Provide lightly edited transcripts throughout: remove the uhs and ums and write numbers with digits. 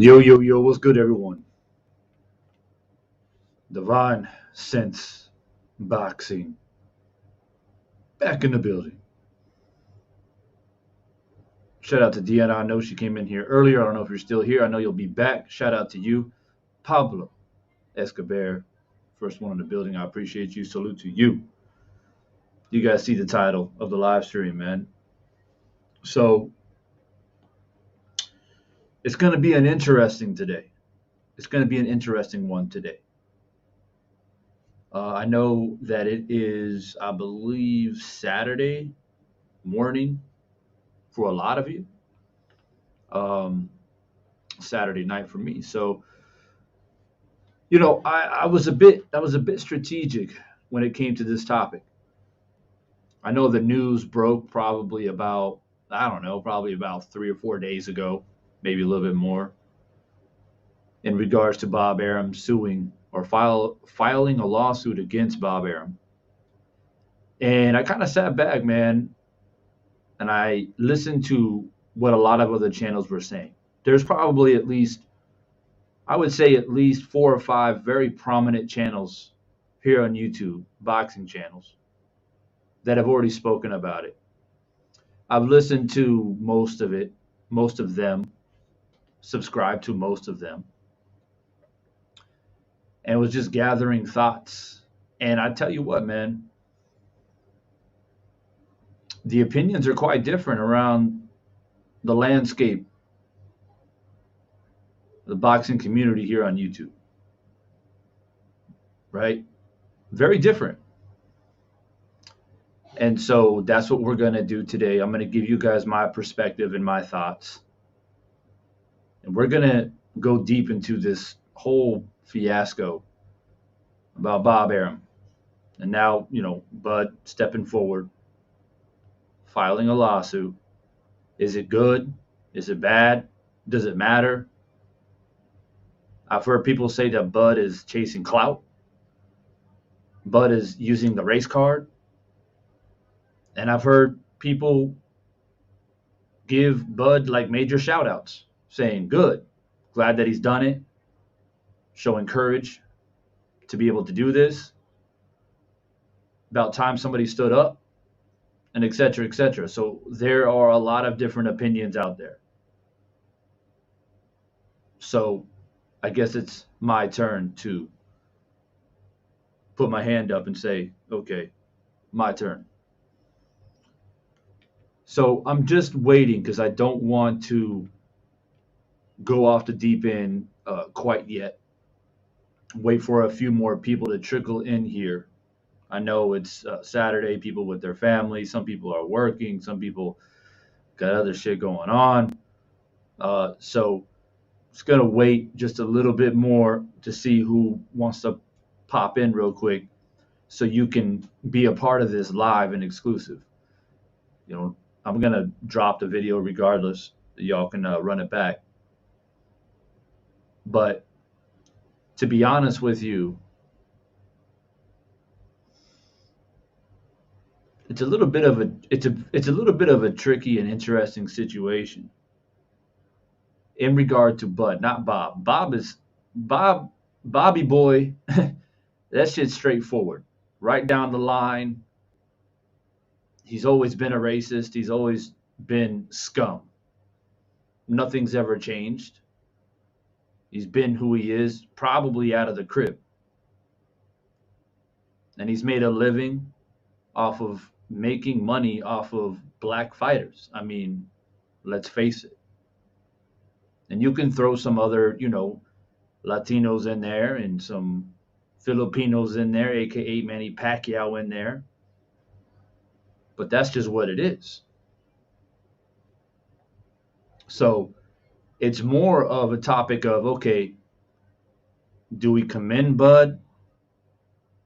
Yo, yo, yo, what's good, everyone? Divine Sense Boxing back in the building. Shout out to Deanna. I know she came in here earlier. I don't know if you're still here. I know you'll be back. Shout out to you, Pablo Escobar, first one in the building. I appreciate you. Salute to you. You guys see the title of the live stream, man. So it's going to be an interesting today. It's going to be an interesting one today. I know that it is, I believe, Saturday morning for a lot of you. Um, Saturday night for me. So, I was a bit strategic when it came to this topic. I know the news broke probably about, I don't know, probably about 3 or 4 days ago, maybe a little bit more, in regards to Bob Arum suing or filing a lawsuit against Bob Arum. And I kind of sat back, man, and I listened to what a lot of other channels were saying. There's probably at least, I would say, at least 4 or 5 very prominent channels here on YouTube, boxing channels, that have already spoken about it. I've listened to most of them, subscribed to most of them, and was just gathering thoughts. And I tell you what, man, the opinions are quite different around the landscape, the boxing community here on YouTube, right? Very different. And so that's what we're going to do today. I'm going to give you guys my perspective and my thoughts. And we're going to go deep into this whole fiasco about Bob Arum. And now, Bud stepping forward, filing a lawsuit. Is it good? Is it bad? Does it matter? I've heard people say that Bud is chasing clout. Bud is using the race card. And I've heard people give Bud like major shout outs saying, good, glad that he's done it, showing courage to be able to do this. About time somebody stood up, and et cetera, et cetera. So there are a lot of different opinions out there. So I guess it's my turn to put my hand up and say, okay, my turn. So I'm just waiting because I don't want to go off the deep end quite yet. Wait for a few more people to trickle in here. I know it's Saturday, people with their families. Some people are working. Some people got other shit going on. So it's going to wait just a little bit more to see who wants to pop in real quick so you can be a part of this live and exclusive. I'm going to drop the video regardless. Y'all can run it back. But to be honest with you, it's a little bit of a tricky and interesting situation in regard to Bud, not Bob. Bobby boy. That shit's straightforward, right down the line. He's always been a racist. He's always been scum. Nothing's ever changed. He's been who he is, probably out of the crib. And he's made a living off of making money off of black fighters. I mean, let's face it. And you can throw some other, Latinos in there and some Filipinos in there, aka Manny Pacquiao in there. But that's just what it is. So it's more of a topic of, okay, do we commend Bud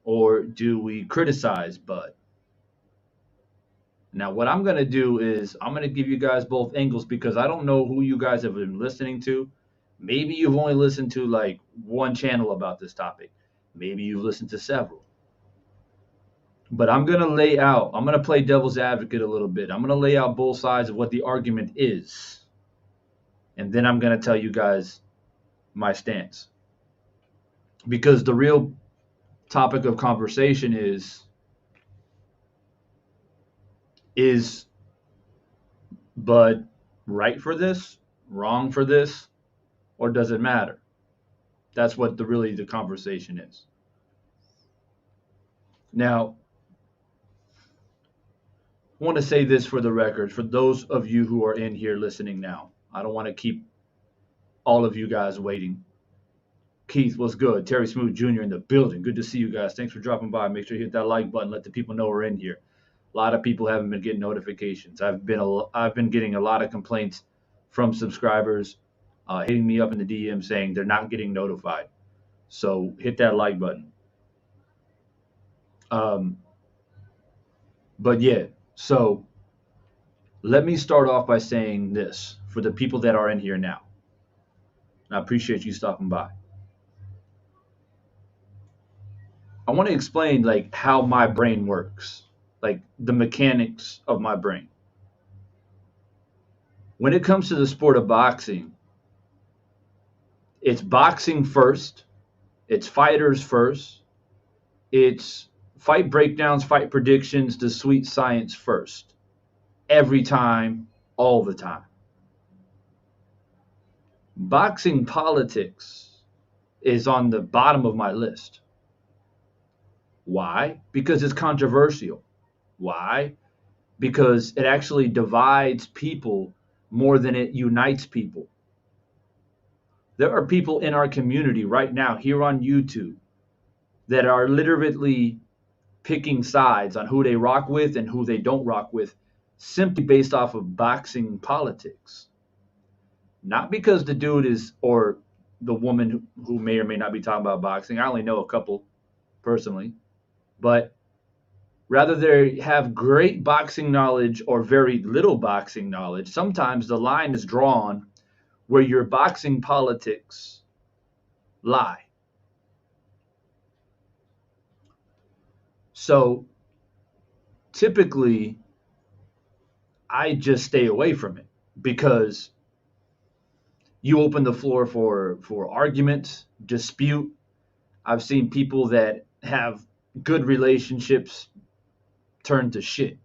or do we criticize Bud? Now, what I'm going to do is I'm going to give you guys both angles because I don't know who you guys have been listening to. Maybe you've only listened to like one channel about this topic. Maybe you've listened to several. But I'm going to play devil's advocate a little bit. I'm going to lay out both sides of what the argument is. And then I'm going to tell you guys my stance. Because the real topic of conversation is Bud right for this, wrong for this, or does it matter? That's what the conversation is. Now, I want to say this for the record, for those of you who are in here listening now. I don't want to keep all of you guys waiting. Keith, what's good? Terry Smooth Jr. in the building. Good to see you guys. Thanks for dropping by. Make sure you hit that like button. Let the people know we're in here. A lot of people haven't been getting notifications. I've been getting a lot of complaints from subscribers hitting me up in the DM saying they're not getting notified. So hit that like button. Um, but yeah, so let me start off by saying this for the people that are in here now. I appreciate you stopping by. I want to explain like how my brain works, like the mechanics of my brain. When it comes to the sport of boxing, it's boxing first, it's fighters first, it's fight breakdowns, fight predictions, the sweet science first. Every time, all the time. Boxing politics is on the bottom of my list. Why? Because it's controversial. Why? Because it actually divides people more than it unites people. There are people in our community right now here on YouTube that are literally picking sides on who they rock with and who they don't rock with simply based off of boxing politics. Not because the dude is, or the woman who may or may not be talking about boxing. I only know a couple personally, but rather they have great boxing knowledge or very little boxing knowledge. Sometimes the line is drawn where your boxing politics lie. So typically, I just stay away from it because you open the floor for arguments, dispute. I've seen people that have good relationships turn to shit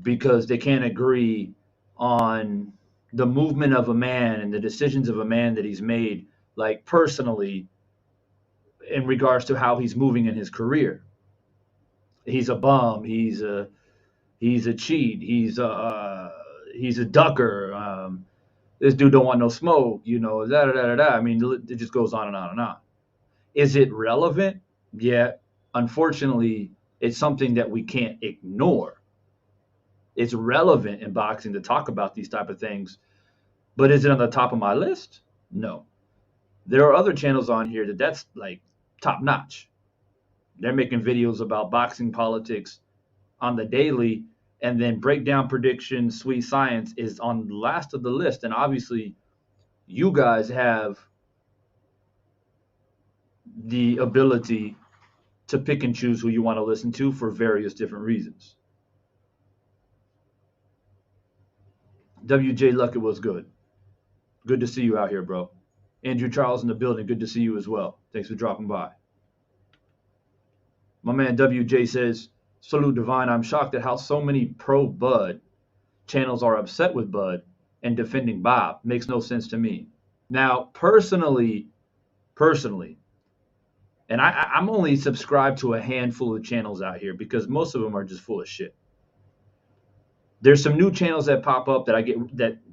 because they can't agree on the movement of a man and the decisions of a man that he's made, like personally, in regards to how he's moving in his career. He's a bum. He's a cheat. He's a ducker. This dude don't want no smoke. You know, da da da da. I mean, it just goes on and on and on. Is it relevant? Yeah. Unfortunately, it's something that we can't ignore. It's relevant in boxing to talk about these type of things, but is it on the top of my list? No. There are other channels on here that's like top notch. They're making videos about boxing politics on the daily, and then breakdown predictions, sweet science is on the last of the list. And obviously, you guys have the ability to pick and choose who you want to listen to for various different reasons. WJ Luckett was good. Good to see you out here, bro. Andrew Charles in the building. Good to see you as well. Thanks for dropping by. My man WJ says, salute Divine. I'm shocked at how so many pro Bud channels are upset with Bud and defending Bob. Makes no sense to me. Now, personally, and I'm only subscribed to a handful of channels out here because most of them are just full of shit. There's some new channels that pop up that I get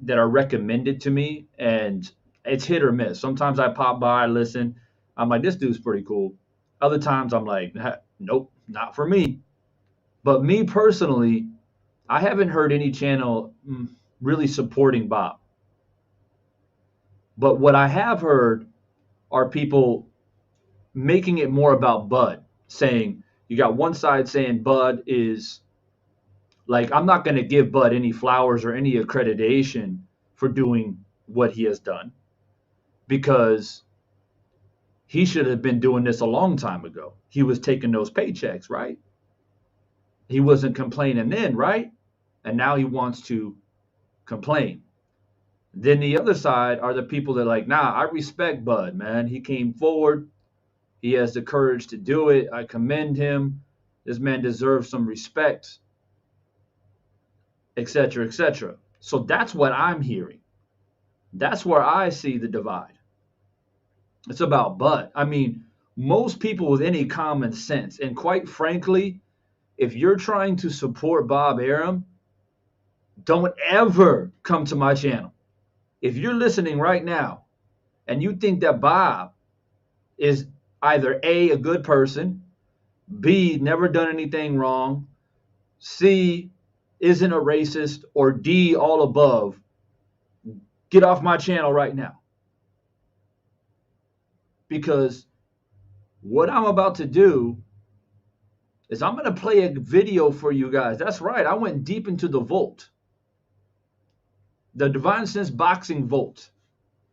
that are recommended to me, and it's hit or miss. Sometimes I pop by, listen. I'm like, this dude's pretty cool. Other times I'm like, nope, not for me. But me personally, I haven't heard any channel really supporting Bob. But what I have heard are people making it more about Bud, saying you got one side saying Bud is like, I'm not going to give Bud any flowers or any accreditation for doing what he has done because he should have been doing this a long time ago. He was taking those paychecks, right? He wasn't complaining then, right? And now he wants to complain. Then the other side are the people that are like, nah, I respect Bud, man. He came forward. He has the courage to do it. I commend him. This man deserves some respect, etc., etc. So that's what I'm hearing. That's where I see the divide. It's about Bud. I mean, most people with any common sense, and quite frankly, if you're trying to support Bob Arum, don't ever come to my channel. If you're listening right now and you think that Bob is either A, a good person, B, never done anything wrong, C, isn't a racist, or D, all above, get off my channel right now. Because what I'm about to do is I'm going to play a video for you guys. That's right. I went deep into the vault, the Divine Sense Boxing Vault,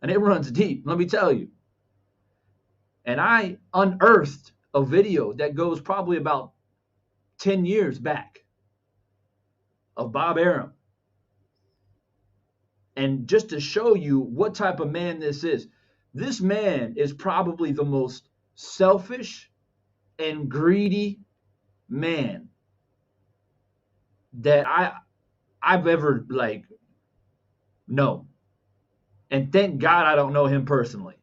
and it runs deep, let me tell you. And I unearthed a video that goes probably about 10 years back of Bob Arum. And just to show you what type of man this man is probably the most selfish and greedy man that I've ever known. And thank God I don't know him personally.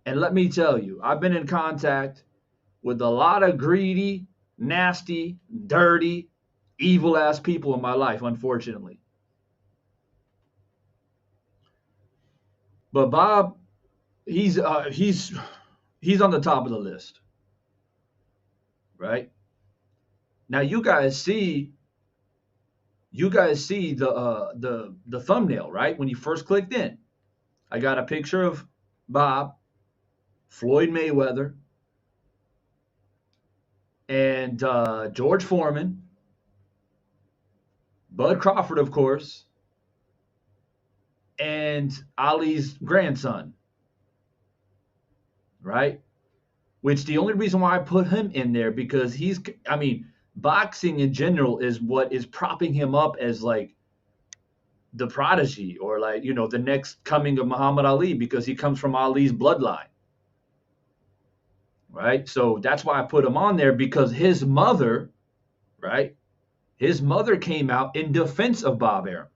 And let me tell you, I've been in contact with a lot of greedy, nasty, dirty, evil ass people in my life, unfortunately. But Bob, he's on the top of the list, right? Now you guys see the thumbnail, right? When you first clicked in, I got a picture of Bob, Floyd Mayweather, and George Foreman, Bud Crawford, of course, and Ali's grandson, right? Which the only reason why I put him in there because boxing in general is what is propping him up as like the prodigy or the next coming of Muhammad Ali because he comes from Ali's bloodline, right? So that's why I put him on there because his mother, right? His mother came out in defense of Bob Arum.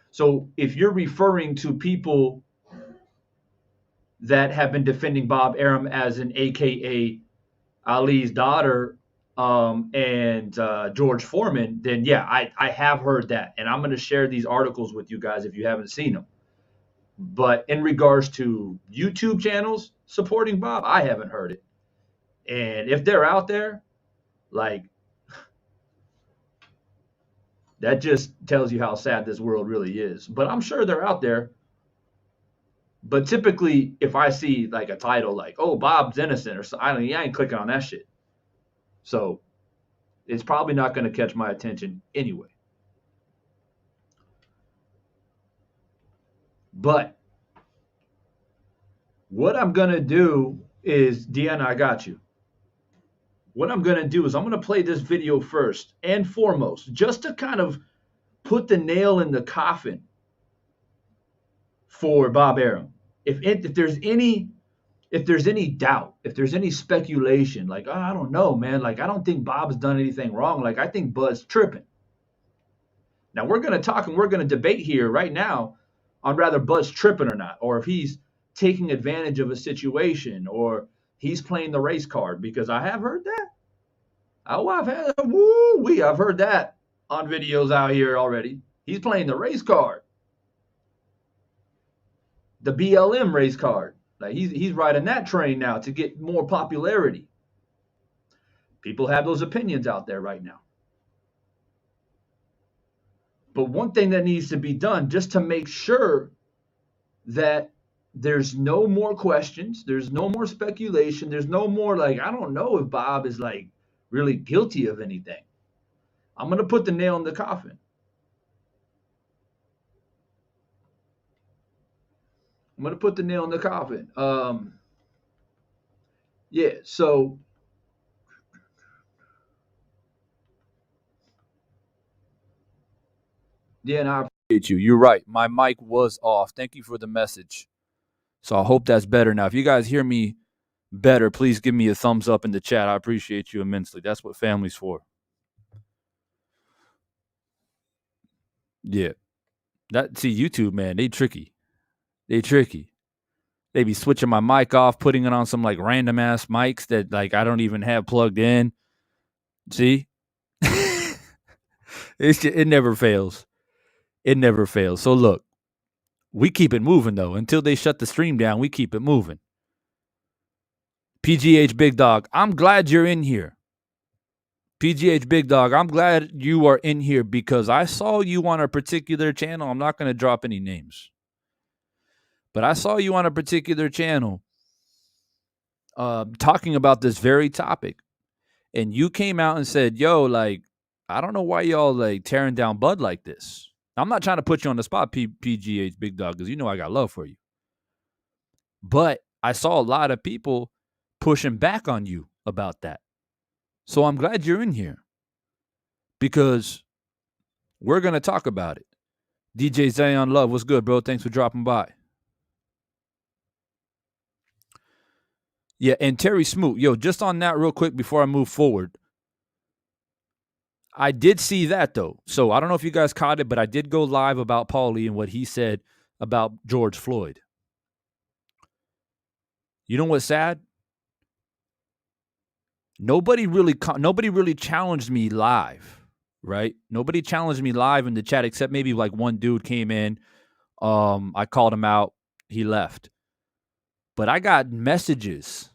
So if you're referring to people that have been defending Bob Arum as an AKA Ali's daughter and George Foreman, then yeah, I have heard that. And I'm going to share these articles with you guys if you haven't seen them. But in regards to YouTube channels supporting Bob, I haven't heard it. And if they're out there, that just tells you how sad this world really is. But I'm sure they're out there. But typically, if I see like a title like, oh, Bob's innocent or something, I ain't clicking on that shit. So it's probably not going to catch my attention anyway. But what I'm going to do is, Deanna, I got you. What I'm going to do is I'm going to play this video first and foremost, just to kind of put the nail in the coffin for Bob Arum. If there's any doubt, if there's any speculation, like, oh, I don't know, man, like, I don't think Bob's done anything wrong. Like, I think Bud's tripping. Now, we're going to talk and we're going to debate here right now on whether Bud's tripping or not, or if he's taking advantage of a situation, or he's playing the race card, because I have heard that. Oh, I've heard that on videos out here already. He's playing the race card, the BLM race card. Like he's riding that train now to get more popularity. People have those opinions out there right now. But one thing that needs to be done just to make sure that there's no more questions, there's no more speculation, there's no more like, I don't know if Bob is like really guilty of anything. I'm going to put the nail in the coffin. I'm going to put the nail in the coffin. Yeah, so yeah, and I appreciate appreciate you. You're right. My mic was off. Thank you for the message. So I hope that's better now. If you guys hear me better, please give me a thumbs up in the chat. I appreciate you immensely. That's what family's for. Yeah. YouTube, man, they tricky. They tricky. They be switching my mic off, putting it on some like random ass mics that like I don't even have plugged in. See? It never fails. It never fails. So look, we keep it moving though. Until they shut the stream down, we keep it moving. PGH Big Dog, I'm glad you're in here. PGH Big Dog, I'm glad you are in here because I saw you on a particular channel. I'm not going to drop any names, but I saw you on a particular channel talking about this very topic. And you came out and said, yo, like, I don't know why y'all like tearing down Bud like this. I'm not trying to put you on the spot, PGH Big Dog, because you know I got love for you. But I saw a lot of people pushing back on you about that. So I'm glad you're in here because we're going to talk about it. DJ Zion Love, what's good, bro? Thanks for dropping by. Yeah, and Terry Smoot, yo, just on that real quick before I move forward. I did see that, though. So I don't know if you guys caught it, but I did go live about Paulie and what he said about George Floyd. You know what's sad? Nobody really challenged me live, right? Nobody challenged me live in the chat except maybe like one dude came in. I called him out. He left. But I got messages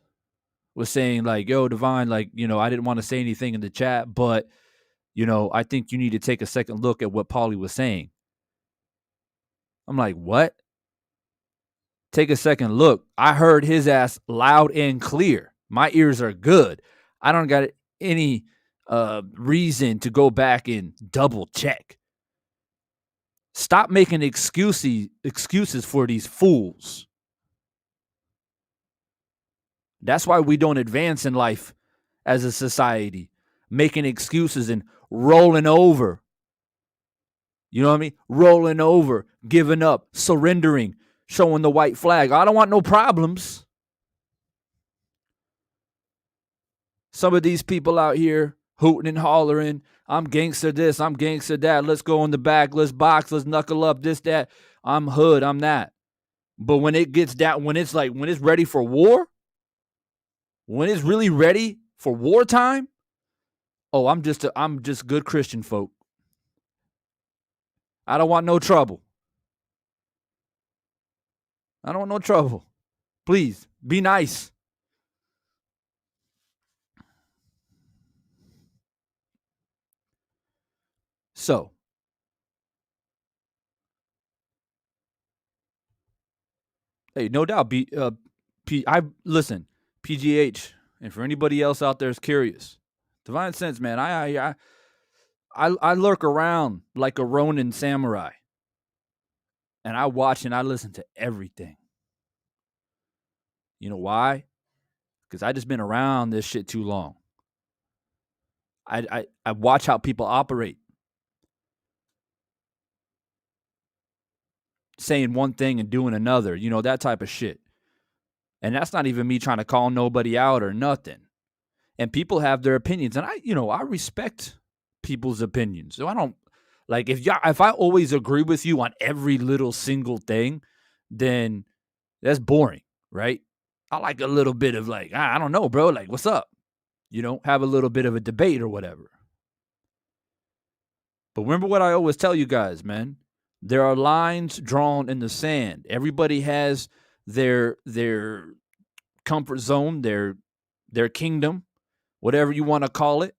was saying like, yo, Divine, like, you know, I didn't want to say anything in the chat, but, you know, I think you need to take a second look at what Paulie was saying. I'm like, what? Take a second look. I heard his ass loud and clear. My ears are good. I don't got any reason to go back and double check. Stop making excuses for these fools. That's why we don't advance in life as a society, making excuses and rolling over. You know what I mean? Rolling over, giving up, surrendering, showing the white flag. I don't want no problems. Some of these people out here hooting and hollering, I'm gangster this, I'm gangster that, let's go in the back, let's box, let's knuckle up, this, that. I'm hood, I'm that. But when it gets down, when it's ready for war, when it's really ready for wartime, oh, I'm just good Christian folk. I don't want no trouble. I don't want no trouble. Please, be nice. So, hey, no doubt, listen, PGH, and for anybody else out there is curious, Divine Sense, man, I lurk around like a Ronin samurai, and I watch and I listen to everything. You know why? Because I just been around this shit too long. I watch how people operate. Saying one thing and doing another, you know, that type of shit. And that's not even me trying to call nobody out or nothing. And people have their opinions. And I respect people's opinions. So I don't, like, if I always agree with you on every little single thing, then that's boring, right? I like a little bit of like, I don't know, bro, like, what's up? You know, have a little bit of a debate or whatever. But remember what I always tell you guys, man. There are lines drawn in the sand. Everybody has their comfort zone, their kingdom, whatever you want to call it.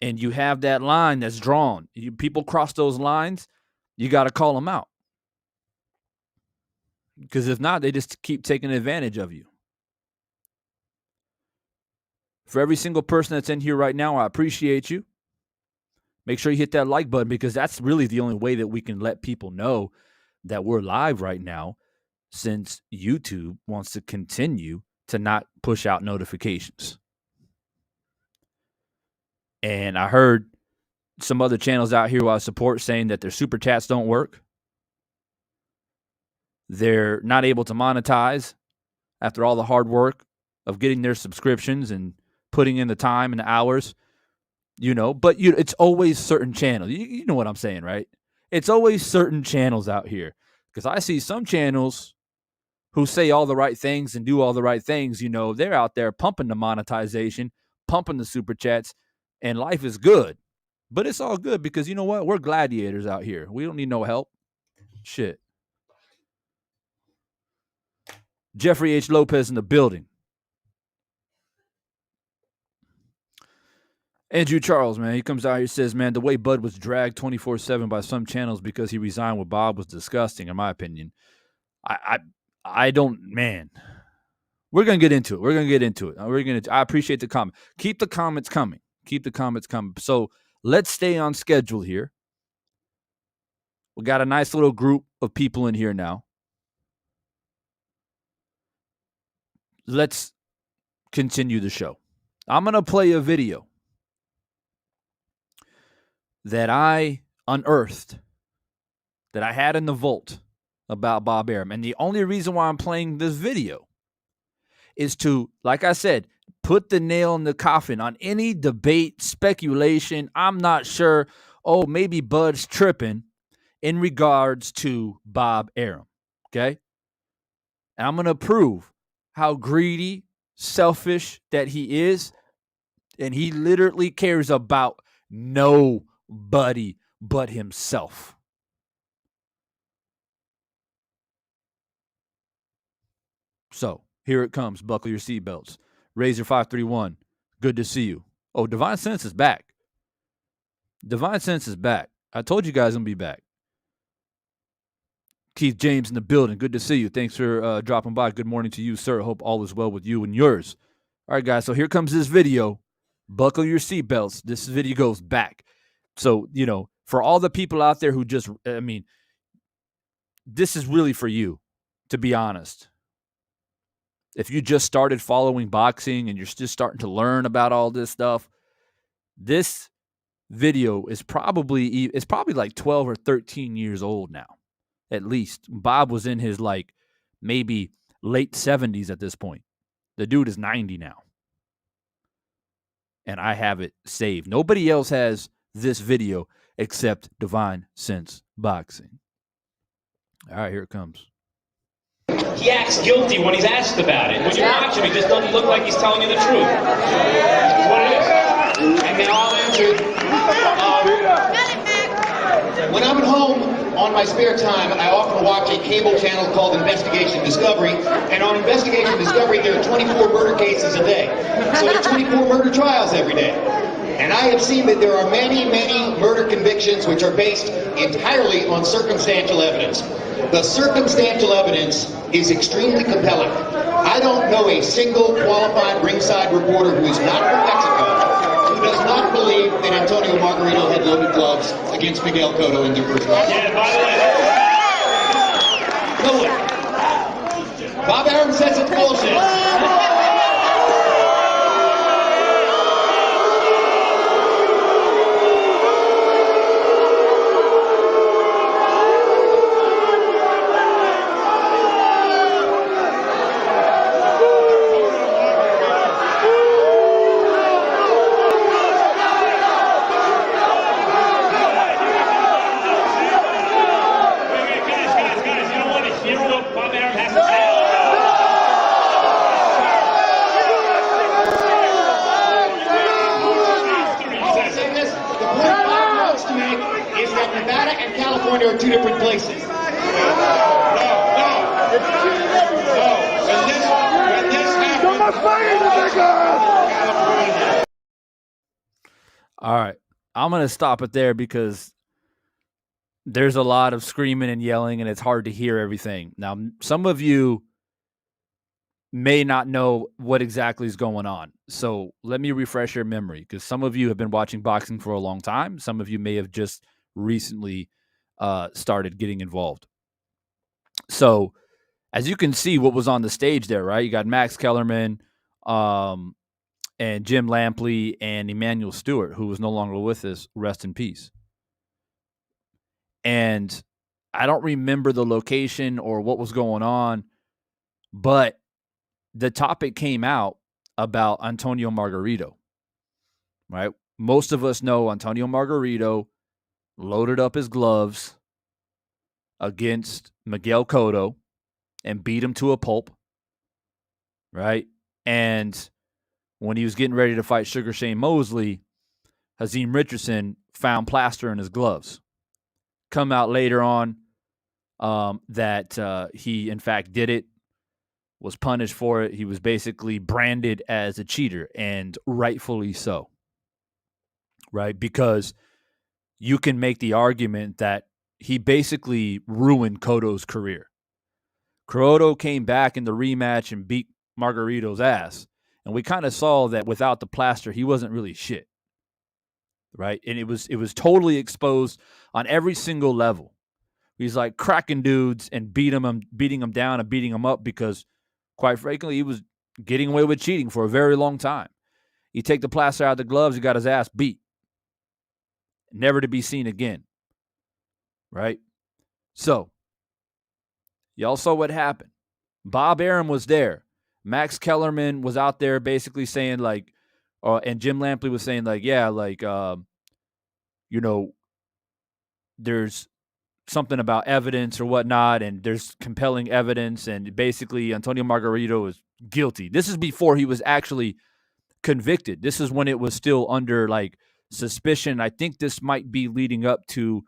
And you have that line that's drawn. People cross those lines, you got to call them out. Because if not, they just keep taking advantage of you. For every single person that's in here right now, I appreciate you. Make sure you hit that like button because that's really the only way that we can let people know that we're live right now, since YouTube wants to continue to not push out notifications. And I heard some other channels out here who I support saying that their super chats don't work. They're not able to monetize after all the hard work of getting their subscriptions and putting in the time and the hours, but it's always certain channels. You know what I'm saying, right? It's always certain channels out here, because I see some channels who say all the right things and do all the right things. They're out there pumping the monetization, pumping the super chats, and life is good. But it's all good because you know what? We're gladiators out here. We don't need no help. Shit. Jeffrey H. Lopez in the building. Andrew Charles, man, he comes out here, says, man, the way Bud was dragged 24/7 by some channels because he resigned with Bob was disgusting, in my opinion. I don't, man. We're gonna get into it. I appreciate the comment. Keep the comments coming. So let's stay on schedule here. We got a nice little group of people in here now. Let's continue the show. I'm gonna play a video that I unearthed, that I had in the vault about Bob Arum. And the only reason why I'm playing this video is to, like I said, put the nail in the coffin on any debate, speculation. I'm not sure. Oh, maybe Bud's tripping in regards to Bob Arum. Okay? And I'm going to prove how greedy, selfish that he is. And he literally cares about nobody but himself. So here it comes. Buckle your seatbelts. Razor531, good to see you. Oh, Divine Sense is back. I told you guys I'm going to be back. Keith James in the building, good to see you. Thanks for dropping by. Good morning to you, sir. Hope all is well with you and yours. All right, guys, so here comes this video. Buckle your seatbelts. This video goes back. So, for all the people out there who this is really for you, to be honest. If you just started following boxing and you're just starting to learn about all this stuff, this video is probably like 12 or 13 years old now, at least. Bob was in his maybe late 70s at this point. The dude is 90 now. And I have it saved. Nobody else has this video except Divine Sense Boxing. All right, here it comes. He acts guilty when he's asked about it. When you watch him, he just doesn't look like he's telling you the truth. That's what it is. And then I'll answer. When I'm at home on my spare time, I often watch a cable channel called Investigation Discovery. And on Investigation Discovery, there are 24 murder cases a day. So there are 24 murder trials every day. And I have seen that there are many, many murder convictions which are based entirely on circumstantial evidence. The circumstantial evidence is extremely compelling. I don't know a single qualified ringside reporter who is not from Mexico who does not believe that Antonio Margarito had loaded gloves against Miguel Cotto in their first round. Yeah, by the way. No way. Bob Arum says it's bullshit. Are two different places. No. When this happened, all right, I'm going to stop it there because there's a lot of screaming and yelling and it's hard to hear everything. Now, some of you may not know what exactly is going on. So let me refresh your memory, because some of you have been watching boxing for a long time. Some of you may have just recently started getting involved. So as you can see what was on the stage there, right? You got Max Kellerman and Jim Lampley and Emmanuel Stewart, who was no longer with us, rest in peace. And I don't remember the location or what was going on, but the topic came out about Antonio Margarito, right? Most of us know Antonio Margarito loaded up his gloves against Miguel Cotto and beat him to a pulp, right? And when he was getting ready to fight Sugar Shane Mosley, Hazeem Richardson found plaster in his gloves. Come out later on that he, in fact, did it, was punished for it. He was basically branded as a cheater, and rightfully so, right? Because you can make the argument that he basically ruined Cotto's career. Cotto came back in the rematch and beat Margarito's ass. And we kind of saw that without the plaster, he wasn't really shit, right? And it was totally exposed on every single level. He's like cracking dudes and beating them down and beating them up because, quite frankly, he was getting away with cheating for a very long time. You take the plaster out of the gloves, he got his ass beat. Never to be seen again, right? So, y'all saw what happened. Bob Arum was there. Max Kellerman was out there basically saying like, and Jim Lampley was saying like, yeah, like, there's something about evidence or whatnot, and there's compelling evidence, and basically Antonio Margarito is guilty. This is before he was actually convicted. This is when it was still under like suspicion. I think this might be leading up to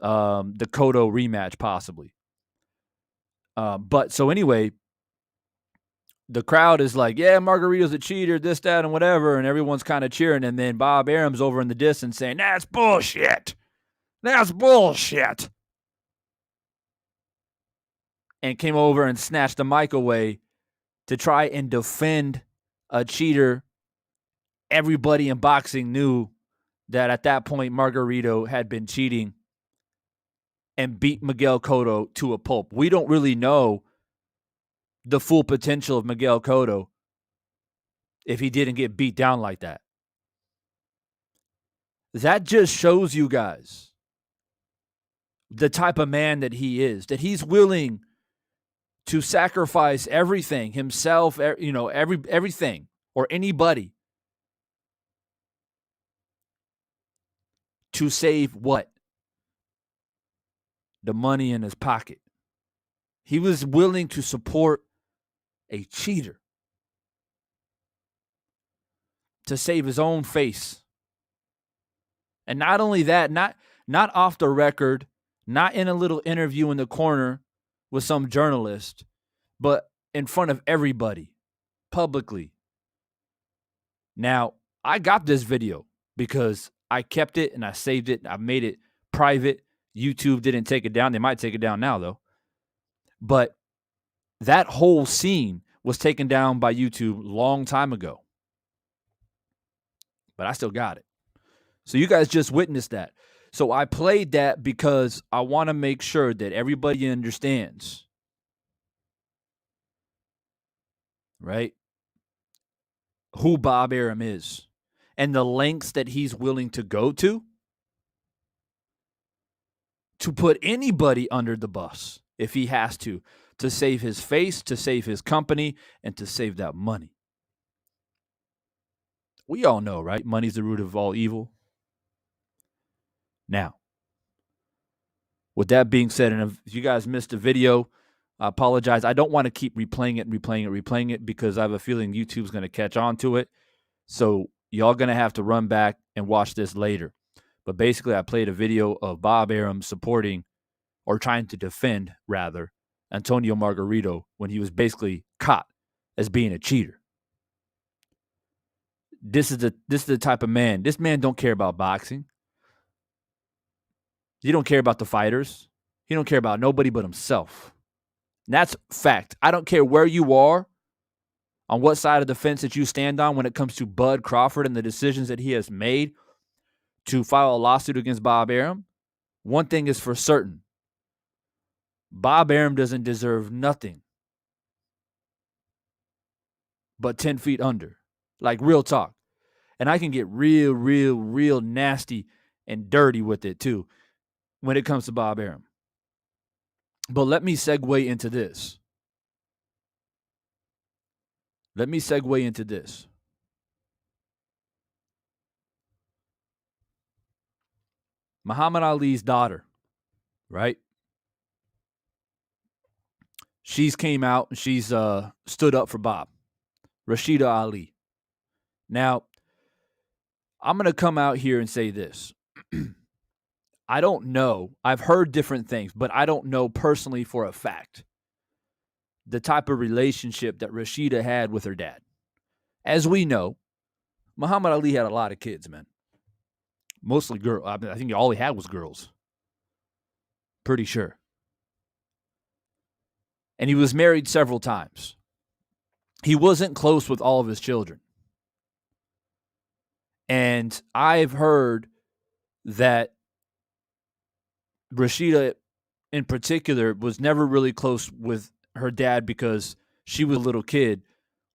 the Cotto rematch, possibly. But so anyway, the crowd is like, yeah, Margarito's a cheater, this, that, and whatever, and everyone's kind of cheering. And then Bob Arum's over in the distance saying, that's bullshit. That's bullshit. And came over and snatched the mic away to try and defend a cheater. Everybody in boxing knew that at that point Margarito had been cheating and beat Miguel Cotto to a pulp. We don't really know the full potential of Miguel Cotto if he didn't get beat down like that. That just shows you guys the type of man that he is, that he's willing to sacrifice everything, himself, everything or anybody to save what? The money in his pocket. He was willing to support a cheater to save his own face. And not only that, not off the record, not in a little interview in the corner with some journalist, but in front of everybody, publicly. Now, I got this video because I kept it and I saved it. I made it private. YouTube didn't take it down. They might take it down now, though. But that whole scene was taken down by YouTube long time ago. But I still got it. So you guys just witnessed that. So I played that because I want to make sure that everybody understands, right, who Bob Arum is and the lengths that he's willing to go to put anybody under the bus if he has to save his face, to save his company, and to save that money. We all know, right? Money's the root of all evil. Now, with that being said, and if you guys missed the video, I apologize. I don't want to keep replaying it because I have a feeling YouTube's going to catch on to it. So y'all going to have to run back and watch this later. But basically, I played a video of Bob Arum supporting, or trying to defend, rather, Antonio Margarito when he was basically caught as being a cheater. This is the type of man. This man don't care about boxing. He don't care about the fighters. He don't care about nobody but himself. And that's fact. I don't care where you are, on what side of the fence that you stand on when it comes to Bud Crawford and the decisions that he has made to file a lawsuit against Bob Arum. One thing is for certain. Bob Arum doesn't deserve nothing but 10 feet under. Like, real talk. And I can get real nasty and dirty with it, too, when it comes to Bob Arum. But let me segue into this. Muhammad Ali's daughter, right? She's came out and she's stood up for Bob, Rashida Ali. Now, I'm going to come out here and say this. I don't know. I've heard different things, but I don't know personally for a fact the type of relationship that Rashida had with her dad. As we know, Muhammad Ali had a lot of kids, man. Mostly girls. I think all he had was girls. Pretty sure. And he was married several times. He wasn't close with all of his children. And I've heard that Rashida in particular was never really close with her dad because she was a little kid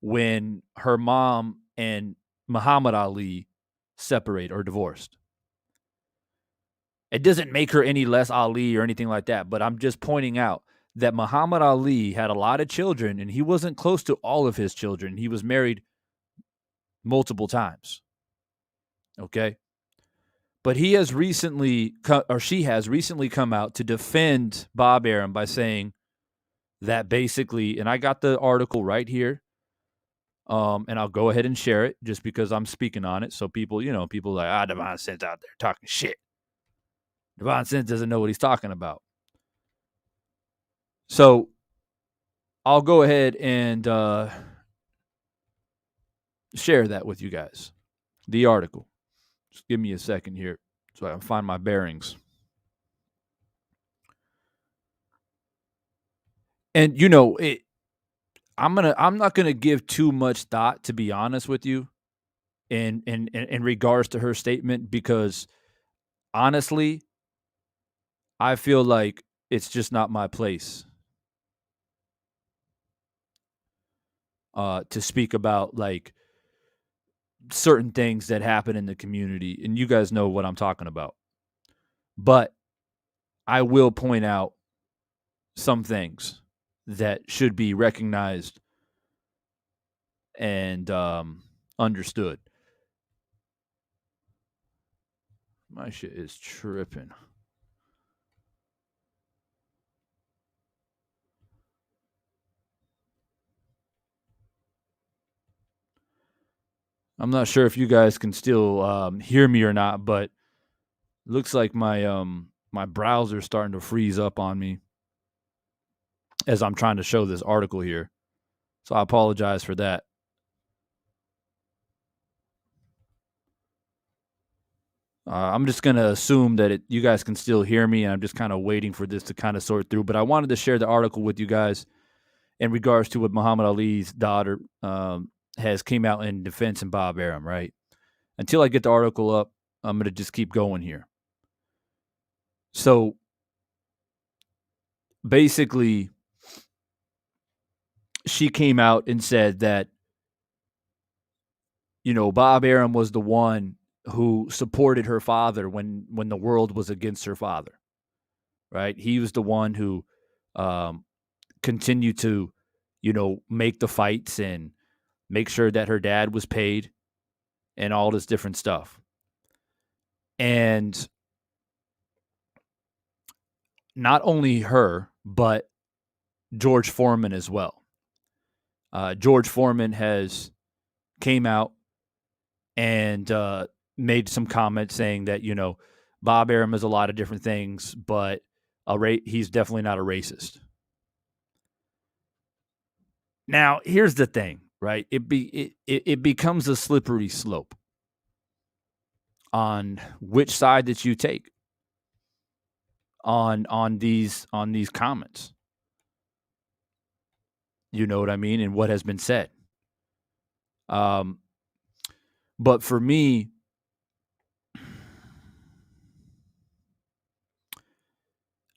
when her mom and Muhammad Ali separated or divorced. It doesn't make her any less Ali or anything like that, but I'm just pointing out that Muhammad Ali had a lot of children and he wasn't close to all of his children. He was married multiple times. Okay? But he has recently, or she has recently come out to defend Bob Arum by saying that basically, and I got the article right here, and I'll go ahead and share it just because I'm speaking on it. So people, people like, Devon Sense out there talking shit. Devon Sense doesn't know what he's talking about. So I'll go ahead and share that with you guys, the article. Just give me a second here so I can find my bearings. And I'm not gonna give too much thought, to be honest with you, in regards to her statement, because honestly, I feel like it's just not my place to speak about like certain things that happen in the community, and you guys know what I'm talking about. But I will point out some things that should be recognized and understood. My shit is tripping. I'm not sure if you guys can still hear me or not, but looks like my browser's starting to freeze up on me as I'm trying to show this article here. So I apologize for that. I'm just going to assume that you guys can still hear me, and I'm just kind of waiting for this to kind of sort through. But I wanted to share the article with you guys in regards to what Muhammad Ali's daughter has came out in defense of Bob Arum, right? Until I get the article up, I'm going to just keep going here. So basically, she came out and said that, Bob Arum was the one who supported her father when the world was against her father, right? He was the one who continued to, make the fights and make sure that her dad was paid and all this different stuff. And not only her, but George Foreman as well. George Foreman has came out and made some comments saying that, Bob Arum is a lot of different things, but he's definitely not a racist. Now, here's the thing, right? It becomes a slippery slope on which side that you take on these comments. You know what I mean? And what has been said. But for me,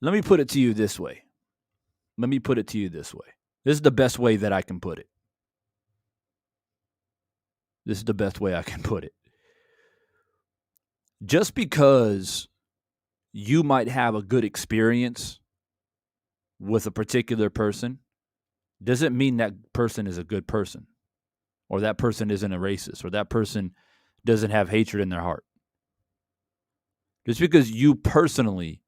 let me put it to you this way. This is the best way that I can put it. Just because you might have a good experience with a particular person doesn't mean that person is a good person, or that person isn't a racist, or that person doesn't have hatred in their heart. Just because you personally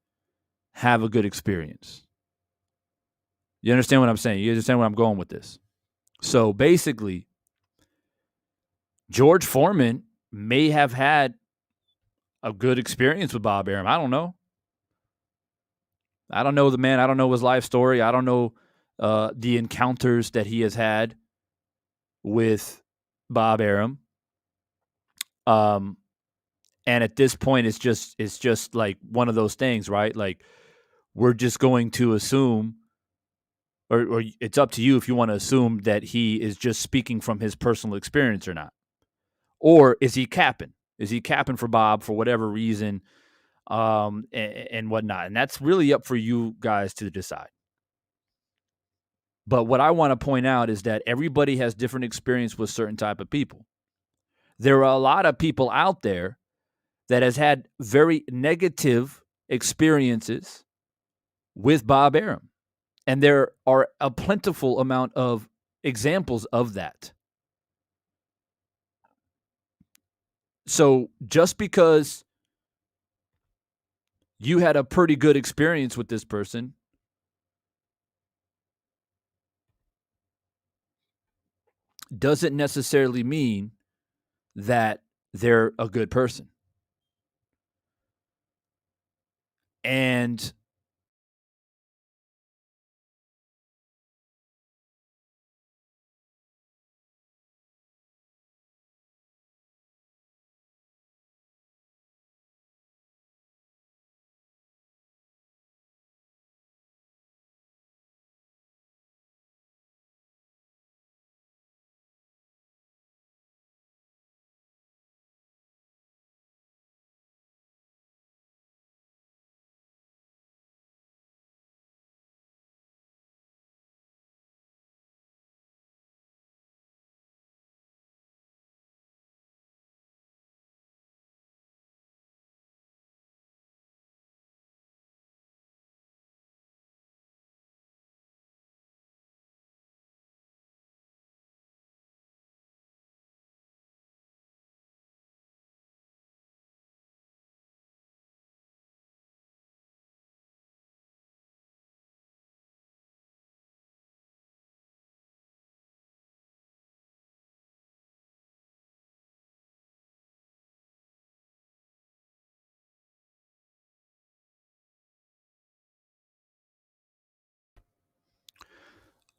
have a good experience. You understand what I'm saying? You understand where I'm going with this? So basically, George Foreman may have had a good experience with Bob Arum. I don't know. I don't know the man. I don't know his life story. I don't know the encounters that he has had with Bob Arum. And at this point, it's just like one of those things, right? Like, we're just going to assume, or it's up to you if you want to assume that he is just speaking from his personal experience or not. Or is he capping? Is he capping for Bob for whatever reason, and whatnot? And that's really up for you guys to decide. But what I want to point out is that everybody has different experience with certain type of people. There are a lot of people out there that has had very negative experiences with Bob Arum. And there are a plentiful amount of examples of that. So just because you had a pretty good experience with this person doesn't necessarily mean that they're a good person. And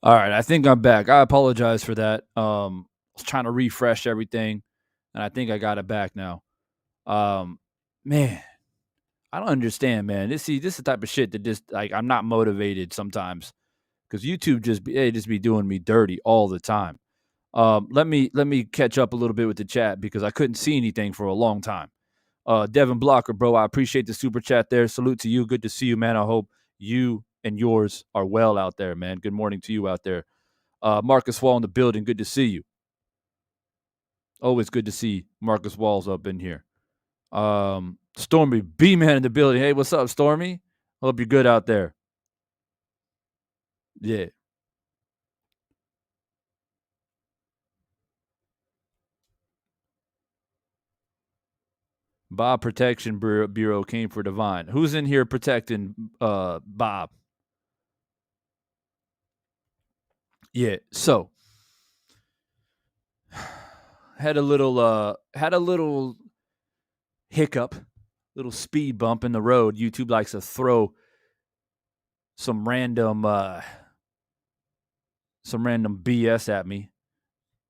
all right, I think I'm back. I apologize for that. I was trying to refresh everything, and I think I got it back now. Man, I don't understand, man. This is the type of shit that just, like, I'm not motivated sometimes because YouTube just be doing me dirty all the time. Let me catch up a little bit with the chat because I couldn't see anything for a long time. Devin Blocker, bro, I appreciate the super chat there. Salute to you. Good to see you, man. I hope you and yours are well out there, man. Good morning to you out there. Marcus Wall in the building. Good to see you. Always good to see Marcus Walls up in here. Stormy B-Man in the building. Hey, what's up, Stormy? Hope you're good out there. Yeah. Bob Protection Bureau came for Divine. Who's in here protecting Bob? Yeah. So had a little hiccup, little speed bump in the road. YouTube likes to throw some random BS at me,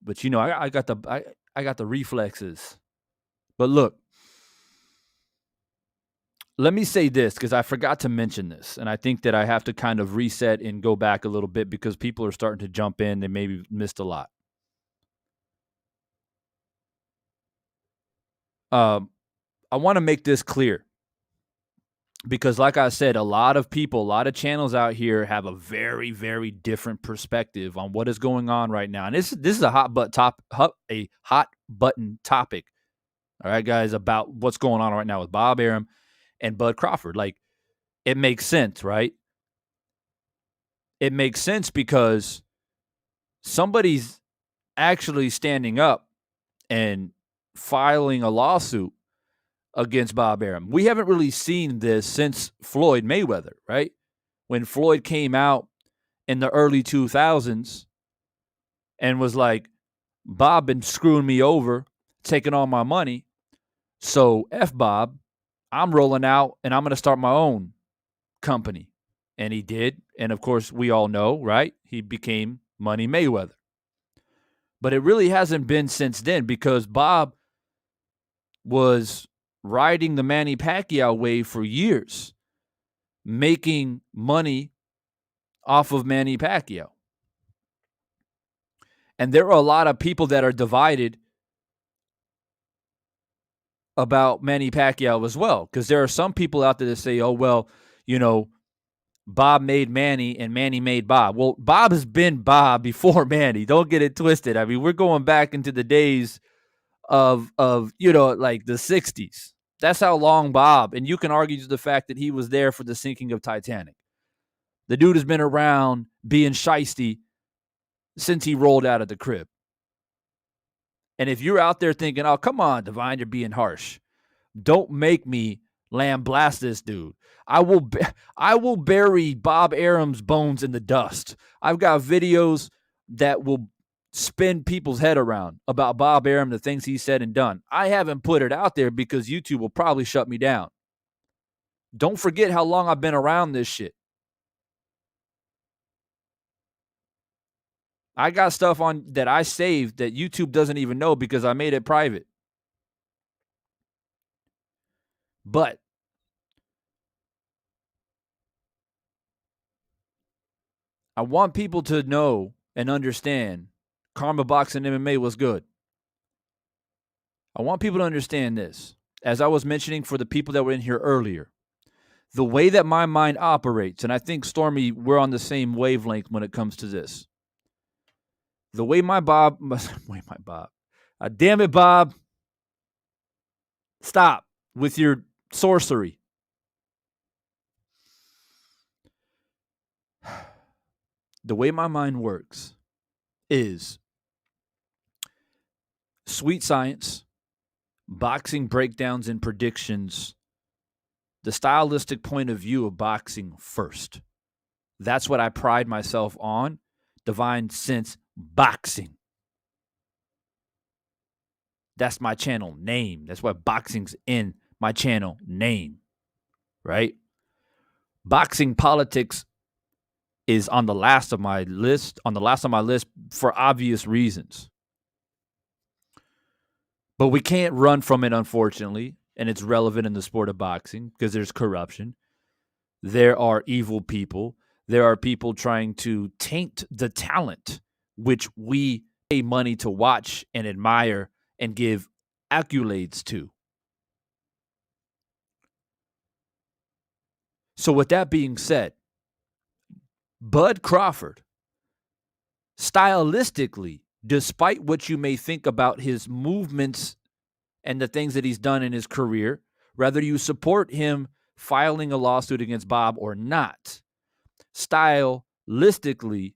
but I got the reflexes. But look, let me say this because I forgot to mention this, and I think that I have to kind of reset and go back a little bit because people are starting to jump in. They maybe missed a lot. I want to make this clear because, like I said, a lot of people, a lot of channels out here have a very, very different perspective on what is going on right now. And this is a hot button topic. All right, guys, about what's going on right now with Bob Arum and Bud Crawford. Like, it makes sense, right? it makes sense because somebody's actually standing up and filing a lawsuit against Bob Arum. We haven't really seen this since Floyd Mayweather, right? When Floyd came out in the early 2000s and was like, Bob been screwing me over, taking all my money. So F Bob, I'm rolling out and I'm going to start my own company. And he did. And of course, we all know, right? He became Money Mayweather. But it really hasn't been since then because Bob was riding the Manny Pacquiao wave for years, making money off of Manny Pacquiao. And there are a lot of people that are divided about Manny Pacquiao as well, because there are some people out there that say, oh, well, you know, Bob made Manny and Manny made Bob. Well, Bob has been Bob before Manny. Don't get it twisted. I mean, we're going back into the days of like the 60s. That's how long Bob, and you can argue the fact that he was there for the sinking of Titanic. The dude has been around being shiesty since he rolled out of the crib. And if you're out there thinking, oh, come on, Divine, you're being harsh. Don't make me lambaste this dude. I will bury Bob Arum's bones in the dust. I've got videos that will spin people's head around about Bob Arum, the things he said and done. I haven't put it out there because YouTube will probably shut me down. Don't forget how long I've been around this shit. I got stuff on that I saved that YouTube doesn't even know because I made it private. But I want people to know and understand Karma Boxing MMA was good. I want people to understand this. As I was mentioning for the people that were in here earlier, the way that my mind operates, and I think, Stormy, we're on the same wavelength when it comes to this. The way my Bob, damn it, Bob. Stop with your sorcery. The way my mind works is sweet science, boxing breakdowns and predictions, the stylistic point of view of boxing first. That's what I pride myself on. Divine Sense Boxing. That's my channel name. That's why boxing's in my channel name, right? Boxing politics is on the last of my list, for obvious reasons. But we can't run from it, unfortunately, and it's relevant in the sport of boxing because there's corruption. There are evil people. There are people trying to taint the talent, which we pay money to watch and admire and give accolades to. So with that being said, Bud Crawford, stylistically, despite what you may think about his movements and the things that he's done in his career, whether you support him filing a lawsuit against Bob or not, stylistically,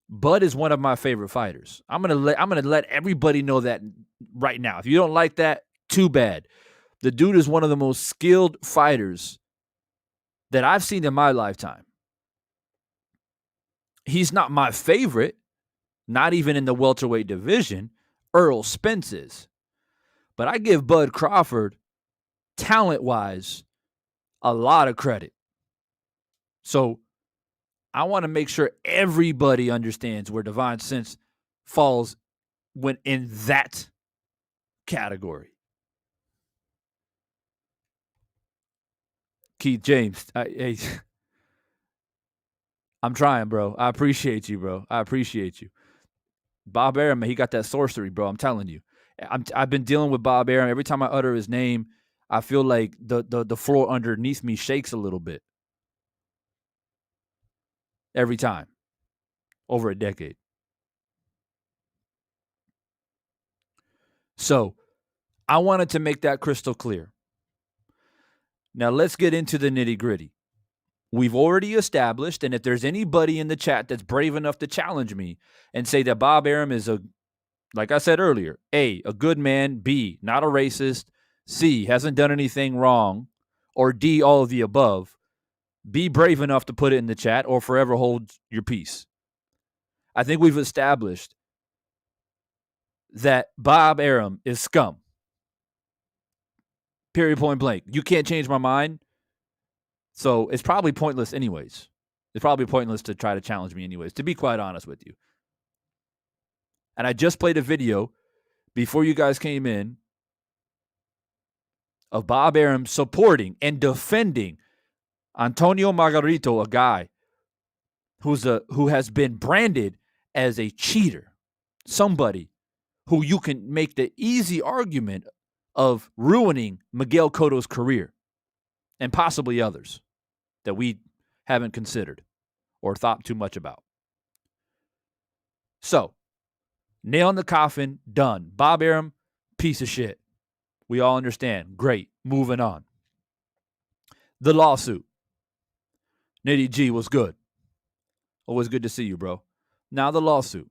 Bud is one of my favorite fighters. I'm gonna let everybody know that right now. If you don't like that, too bad. The dude is one of the most skilled fighters that I've seen in my lifetime. He's not my favorite, not even in the welterweight division. Earl Spence is. But I give Bud Crawford, talent-wise, a lot of credit. So I want to make sure everybody understands where Divine Sense falls when in that category. Keith James, I'm trying, bro. I appreciate you, bro. I appreciate you. Bob Arum, he got that sorcery, bro. I'm telling you. I've been dealing with Bob Arum. Every time I utter his name, I feel like the floor underneath me shakes a little bit. Every time. Over a decade. So, I wanted to make that crystal clear. Now, let's get into the nitty-gritty. we've already established, and if there's anybody in the chat that's brave enough to challenge me and say that Bob Arum is like I said earlier, A, a good man, B, not a racist, C, hasn't done anything wrong, or D, all of the above, be brave enough to put it in the chat or forever hold your peace. I think we've established that Bob Arum is scum. Period, point blank. You can't change my mind. So it's probably pointless anyways. It's probably pointless to try to challenge me anyways, to be quite honest with you. And I just played a video before you guys came in of Bob Arum supporting and defending Antonio Margarito, a guy who has been branded as a cheater, somebody who you can make the easy argument of ruining Miguel Cotto's career and possibly others that we haven't considered or thought too much about. So, nail in the coffin, done. Bob Arum, piece of shit. We all understand. Great. Moving on. The lawsuit. Nitty G was good. Always good to see you, bro. Now the lawsuit.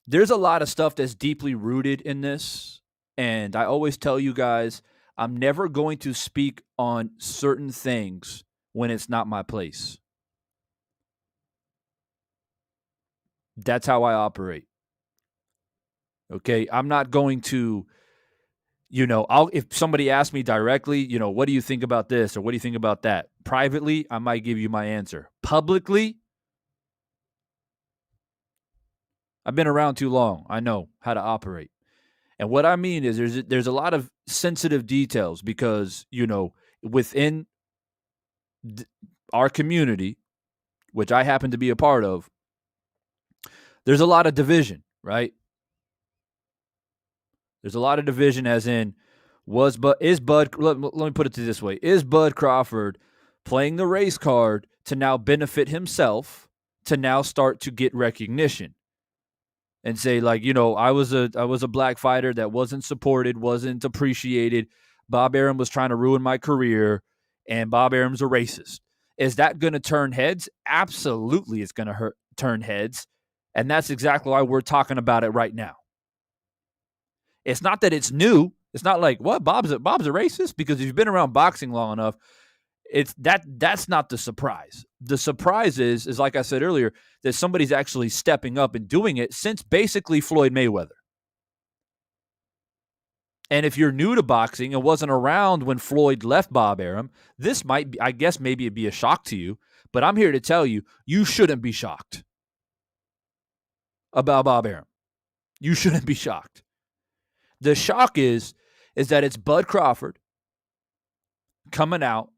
There's a lot of stuff that's deeply rooted in this. And I always tell you guys, I'm never going to speak on certain things when it's not my place. That's how I operate. Okay, I'm not going to, if somebody asks me directly, what do you think about this or what do you think about that? Privately, I might give you my answer. Publicly, I've been around too long. I know how to operate. And what I mean is there's a lot of sensitive details because, within our community, which I happen to be a part of, there's a lot of division, right? There's a lot of let me put it this way. Is Bud Crawford playing the race card to now benefit himself, to now start to get recognition? And say, like, I was a black fighter that wasn't supported, wasn't appreciated. Bob Arum was trying to ruin my career, and Bob Arum's a racist. Is that going to turn heads? Absolutely, it's going to turn heads. And that's exactly why we're talking about it right now. It's not that it's new. It's not like, what, Bob's a racist? Because if you've been around boxing long enough, that's not the surprise. The surprise is like I said earlier, that somebody's actually stepping up and doing it since basically Floyd Mayweather. And if you're new to boxing and wasn't around when Floyd left Bob Arum, this might be, I guess maybe it'd be a shock to you, but I'm here to tell you, you shouldn't be shocked about Bob Arum. You shouldn't be shocked. The shock is that it's Bud Crawford coming out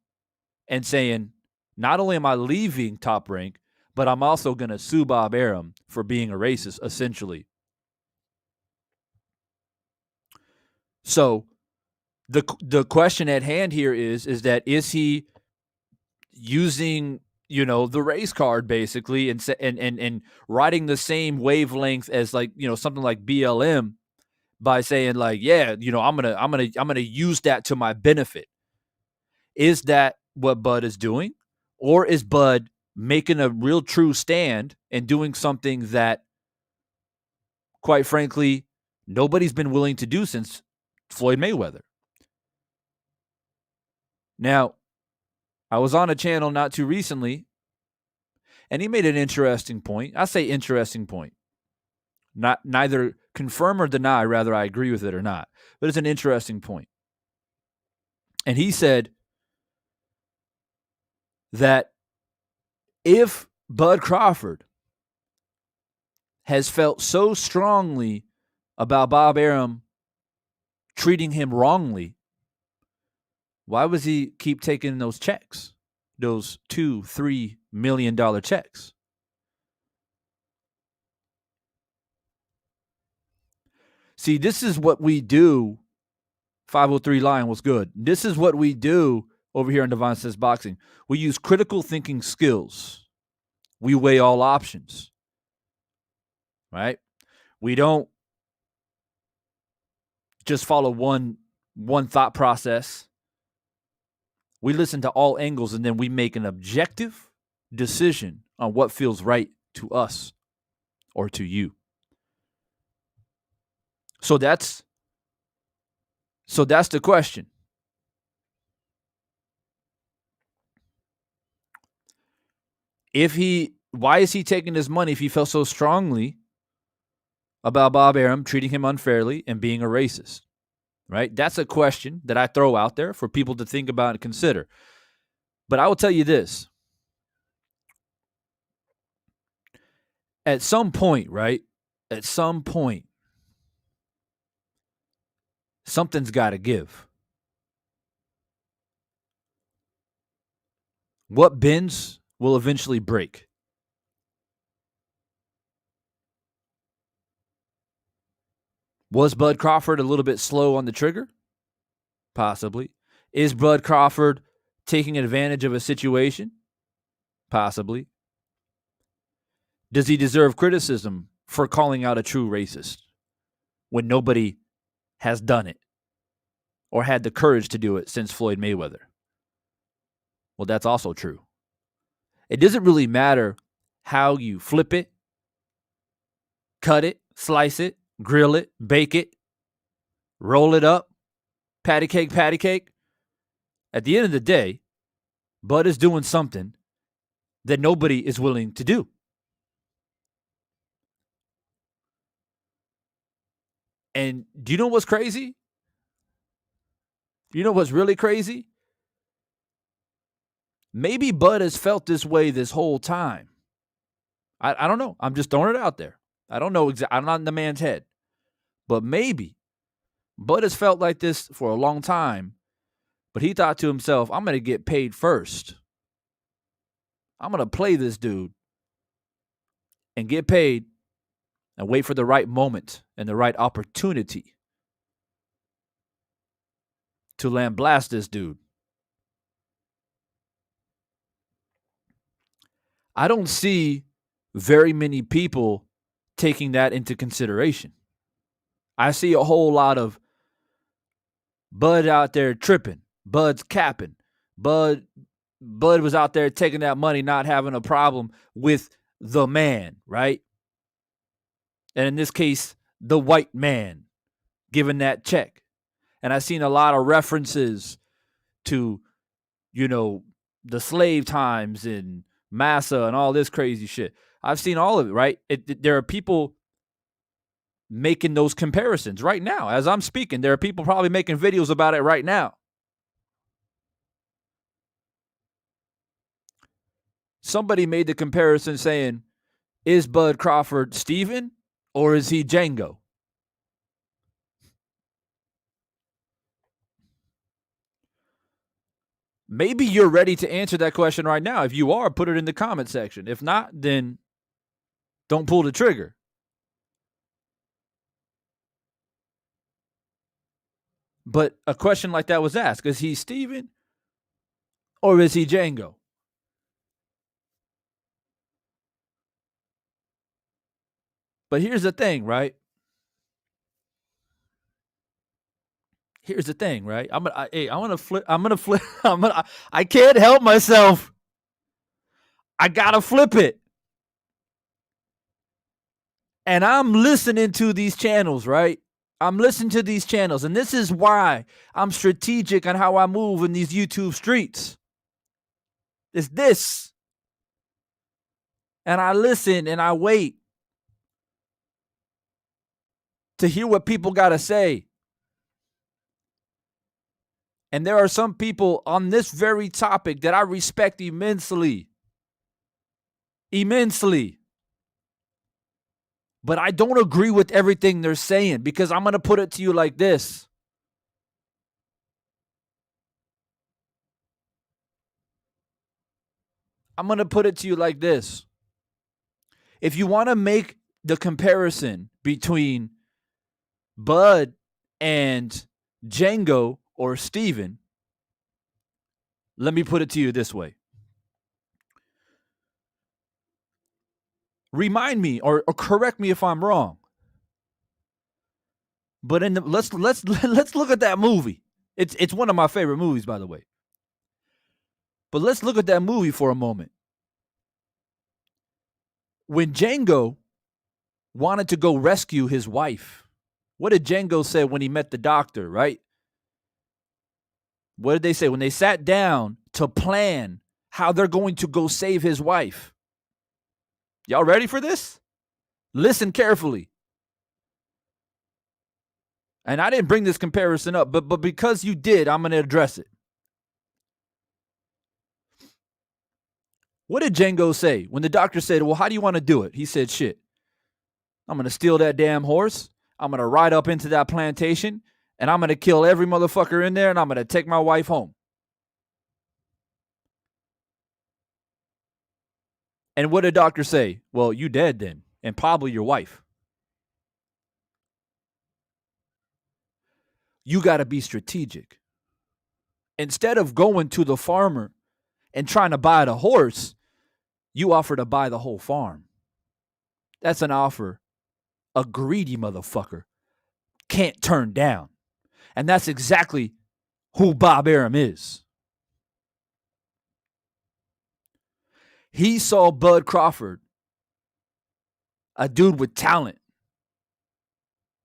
and saying, not only am I leaving Top Rank, but I'm also going to sue Bob Arum for being a racist, essentially. So the question at hand here is he using, the race card basically and riding the same wavelength as, like, something like BLM by saying, like, yeah, I'm going to use that to my benefit. Is that what Bud is doing? Or is Bud making a real true stand and doing something that, quite frankly, nobody's been willing to do since Floyd Mayweather? Now, I was on a channel not too recently, and he made an interesting point. I say interesting point. Neither confirm or deny, rather I agree with it or not. But it's an interesting point. And he said that if Bud Crawford has felt so strongly about Bob Arum treating him wrongly, why was he keep taking those checks, those $2-3 million checks? See, this is what we do. 503 Lion was good. This is what we do over here on Devon Says Boxing. We use critical thinking skills. We weigh all options. Right? We don't just follow one thought process. We listen to all angles and then we make an objective decision on what feels right to us or to you. So that's the question. Why is he taking his money if he felt so strongly about Bob Arum treating him unfairly and being a racist? Right? That's a question that I throw out there for people to think about and consider. But I will tell you this. At some point, right? At some point, something's got to give. What bends will eventually break. Was Bud Crawford a little bit slow on the trigger? Possibly. Is Bud Crawford taking advantage of a situation? Possibly. Does he deserve criticism for calling out a true racist when nobody has done it or had the courage to do it since Floyd Mayweather? Well, that's also true. It doesn't really matter how you flip it, cut it, slice it, grill it, bake it, roll it up, patty cake. At the end of the day, Bud is doing something that nobody is willing to do. And do you know what's crazy? You know what's really crazy? Maybe Bud has felt this way this whole time. I don't know. I'm just throwing it out there. I don't know exactly. I'm not in the man's head. But maybe Bud has felt like this for a long time. But he thought to himself, I'm going to get paid first. I'm going to play this dude and get paid and wait for the right moment and the right opportunity to land blast this dude. I don't see very many people taking that into consideration. I see a whole lot of Bud out there tripping. Bud's capping. Bud was out there taking that money, not having a problem with the man, right? And in this case, the white man giving that check. And I've seen a lot of references to, the slave times and massa and all this crazy shit. I've seen all of it, right? There are people making those comparisons right now. As I'm speaking, there are people probably making videos about it right now. Somebody made the comparison saying, is Bud Crawford Steven or is he Django? Maybe you're ready to answer that question right now. If you are, put it in the comment section. If not, then don't pull the trigger. But a question like that was asked. Is he Steven or is he Django? But here's the thing, right? I can't help myself. I gotta flip it. And I'm listening to these channels, right? I'm listening to these channels, and this is why I'm strategic on how I move in these YouTube streets. It's this. And I listen and I wait to hear what people got to say. And there are some people on this very topic that I respect immensely. Immensely. But I don't agree with everything they're saying because I'm going to put it to you like this. If you want to make the comparison between Bud and Django or Steven, let me put it to you this way. Remind me or correct me if I'm wrong. But let's look at that movie. It's one of my favorite movies, by the way. But let's look at that movie for a moment. When Django wanted to go rescue his wife, what did Django say when he met the doctor, right? What did they say? When they sat down to plan how they're going to go save his wife. Y'all ready for this? Listen carefully. And I didn't bring this comparison up, but because you did, I'm going to address it. What did Django say? When the doctor said, well, how do you want to do it? He said, shit, I'm going to steal that damn horse. I'm going to ride up into that plantation, and I'm going to kill every motherfucker in there, and I'm going to take my wife home. And what did the doctor say? Well, you dead then, and probably your wife. You got to be strategic. Instead of going to the farmer and trying to buy the horse, you offer to buy the whole farm. That's an offer a greedy motherfucker can't turn down. And that's exactly who Bob Arum is. He saw Bud Crawford, a dude with talent,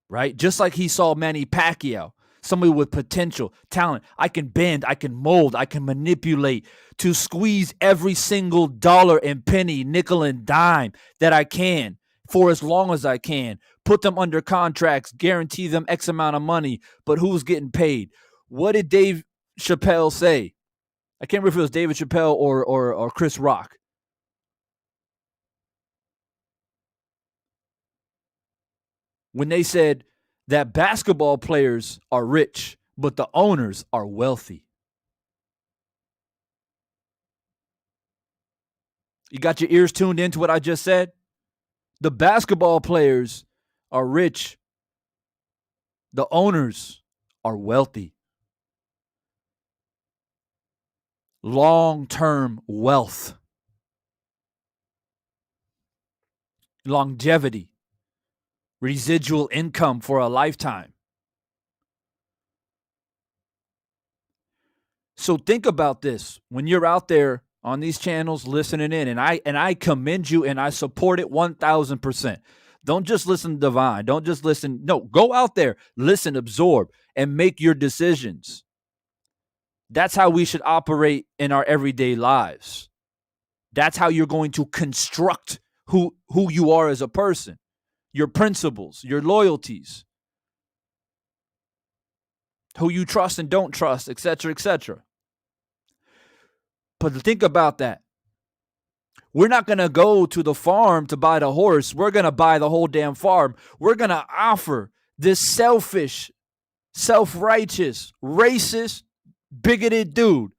right? Just like he saw Manny Pacquiao, somebody with potential, talent. I can bend, I can mold, I can manipulate to squeeze every single dollar and penny, nickel and dime that I can for as long as I can. Put them under contracts, guarantee them X amount of money, but who's getting paid? What did Dave Chappelle say? I can't remember if it was David Chappelle or Chris Rock. When they said that basketball players are rich, but the owners are wealthy. You got your ears tuned into what I just said? The basketball players are rich. The owners are wealthy. Long-term wealth. Longevity. Residual income for a lifetime. So think about this when you're out there on these channels listening in, and I commend you and I support it 1,000%. Don't just listen to Divine. Don't just listen. No, go out there, listen, absorb, and make your decisions. That's how we should operate in our everyday lives. That's how you're going to construct who you are as a person, your principles, your loyalties, who you trust and don't trust, etc., etc. But think about that. We're not going to go to the farm to buy the horse. We're going to buy the whole damn farm. We're going to offer this selfish, self-righteous, racist, bigoted dude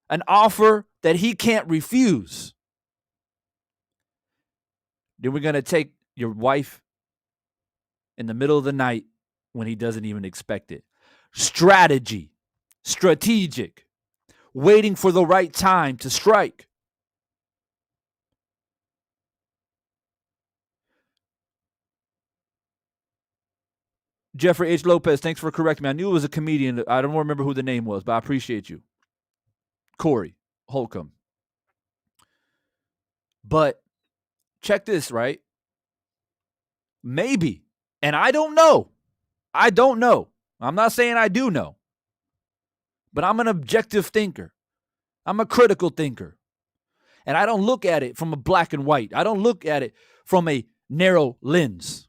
an offer that he can't refuse. Then we're going to take your wife in the middle of the night when he doesn't even expect it. Strategy, strategic, waiting for the right time to strike. Jeffrey H. Lopez, thanks for correcting me. I knew it was a comedian. I don't remember who the name was, but I appreciate you. Corey Holcomb. But check this, right? Maybe, and I don't know. I'm not saying I do know. But I'm an objective thinker. I'm a critical thinker. And I don't look at it from a black and white. I don't look at it from a narrow lens.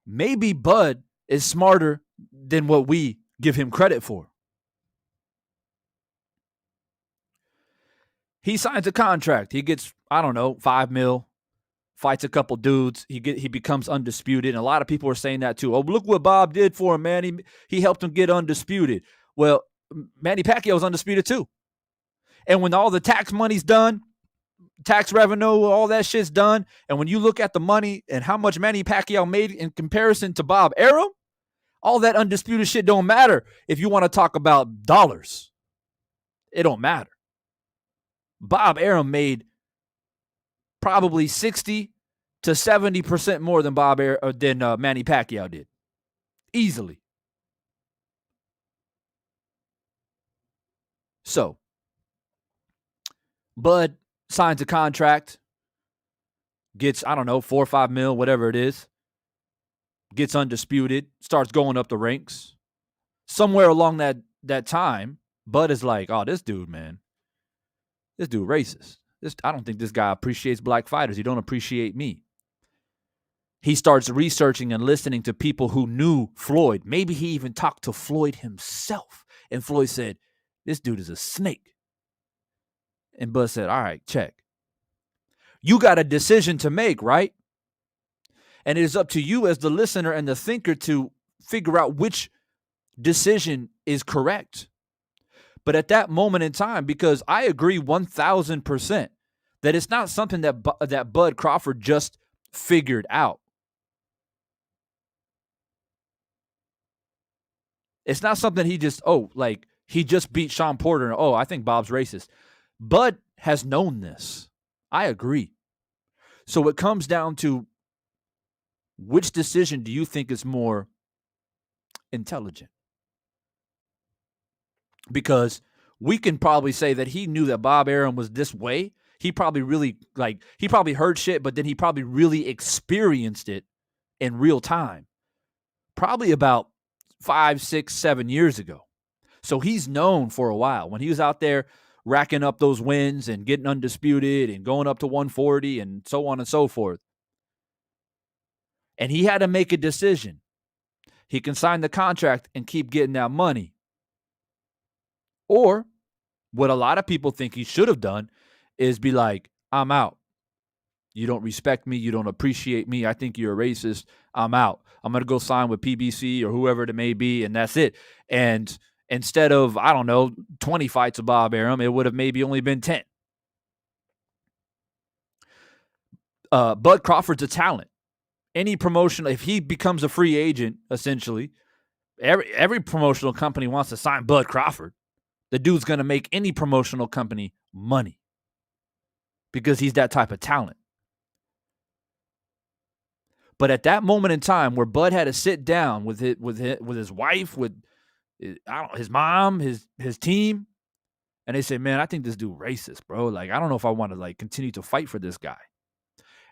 Maybe Bud is smarter than what we give him credit for. He signs a contract. He gets, $5 million, fights a couple dudes. He becomes undisputed. And a lot of people are saying that too. Oh, look what Bob did for him, man. He helped him get undisputed. Well, Manny Pacquiao was undisputed too. And when all the tax money's done, tax revenue, all that shit's done, and when you look at the money and how much Manny Pacquiao made in comparison to Bob Arum, all that undisputed shit don't matter if you want to talk about dollars. It don't matter. Bob Arum made probably 60 to 70% more than Manny Pacquiao did. Easily. So, Bud signs a contract, gets, I don't know, 4 or 5 mil, whatever it is, gets undisputed, starts going up the ranks. Somewhere along that time, Bud is like, oh, this dude, man, this dude racist. I don't think this guy appreciates black fighters. He don't appreciate me. He starts researching and listening to people who knew Floyd. Maybe he even talked to Floyd himself. And Floyd said, this dude is a snake. And Bud said, all right, check. You got a decision to make, right? And it is up to you as the listener and the thinker to figure out which decision is correct. But at that moment in time, because I agree 1,000% that it's not something that Bud Crawford just figured out. It's not something he just, he just beat Sean Porter and, I think Bob's racist. Bud has known this. I agree. So it comes down to, which decision do you think is more intelligent? Because we can probably say that he knew that Bob Arum was this way. He probably really, he probably heard shit, but then he probably really experienced it in real time. Probably about 5, 6, 7 years ago. So he's known for a while. When he was out there racking up those wins and getting undisputed and going up to 140 and so on and so forth. And he had to make a decision. He can sign the contract and keep getting that money. Or what a lot of people think he should have done is be like, I'm out. You don't respect me. You don't appreciate me. I think you're a racist. I'm out. I'm going to go sign with PBC or whoever it may be, and that's it. And instead of, 20 fights of Bob Arum, it would have maybe only been 10. Bud Crawford's a talent. Any promotional, if he becomes a free agent, essentially, every promotional company wants to sign Bud Crawford. The dude's going to make any promotional company money because he's that type of talent. But at that moment in time where Bud had to sit down with his wife, with his mom, his team, and they said, man, I think this dude racist, bro. Like, I don't know if I want to continue to fight for this guy.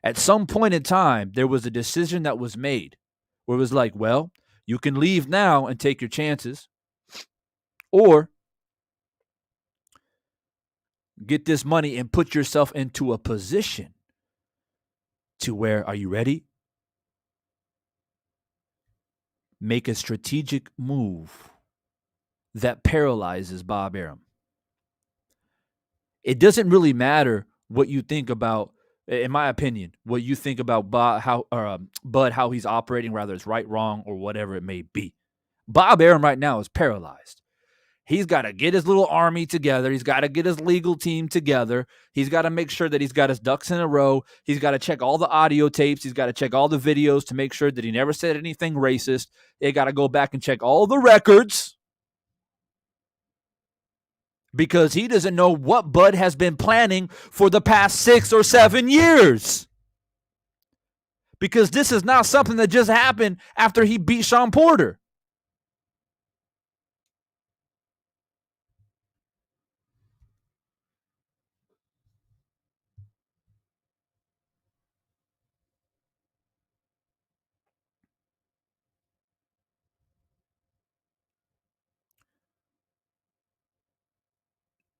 At some point in time, there was a decision that was made where it was like, well, you can leave now and take your chances, or get this money and put yourself into a position to where, are you ready? Make a strategic move that paralyzes Bob Arum. It doesn't really matter what you think about, in my opinion, what you think about Bud, how he's operating, whether it's right, wrong, or whatever it may be. Bob Arum right now is paralyzed. He's got to get his little army together. He's got to get his legal team together. He's got to make sure that he's got his ducks in a row. He's got to check all the audio tapes. He's got to check all the videos to make sure that he never said anything racist. They got to go back and check all the records because he doesn't know what Bud has been planning for the past 6 or 7 years. Because this is not something that just happened after he beat Sean Porter.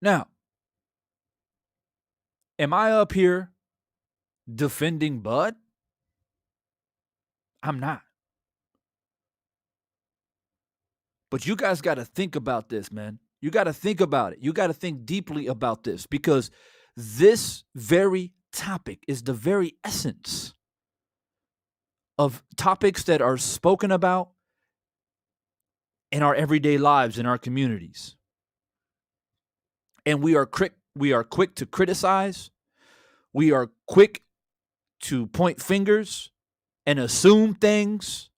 Now, am I up here defending Bud? I'm not. But you guys got to think about this, man. You got to think about it. You got to think deeply about this because this very topic is the very essence of topics that are spoken about in our everyday lives, in our communities. And we are quick to criticize. We are quick to point fingers and assume things.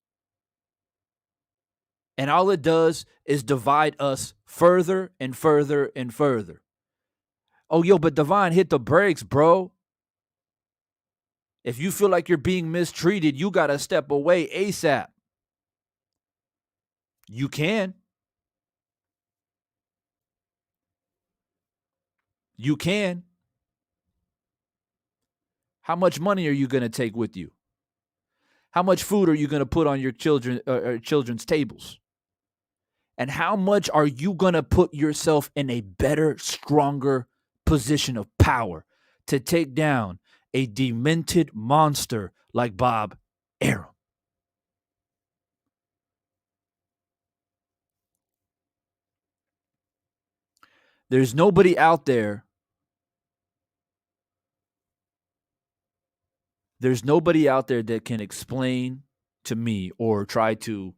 And all it does is divide us further and further and further. Oh, yo, but Divine, hit the brakes, bro. If you feel like you're being mistreated, you got to step away ASAP. You can. You can. How much money are you going to take with you? How much food are you going to put on your children's tables? And how much are you going to put yourself in a better, stronger position of power to take down a demented monster like Bob Arum? There's nobody out there. There's nobody out there that can explain to me or try to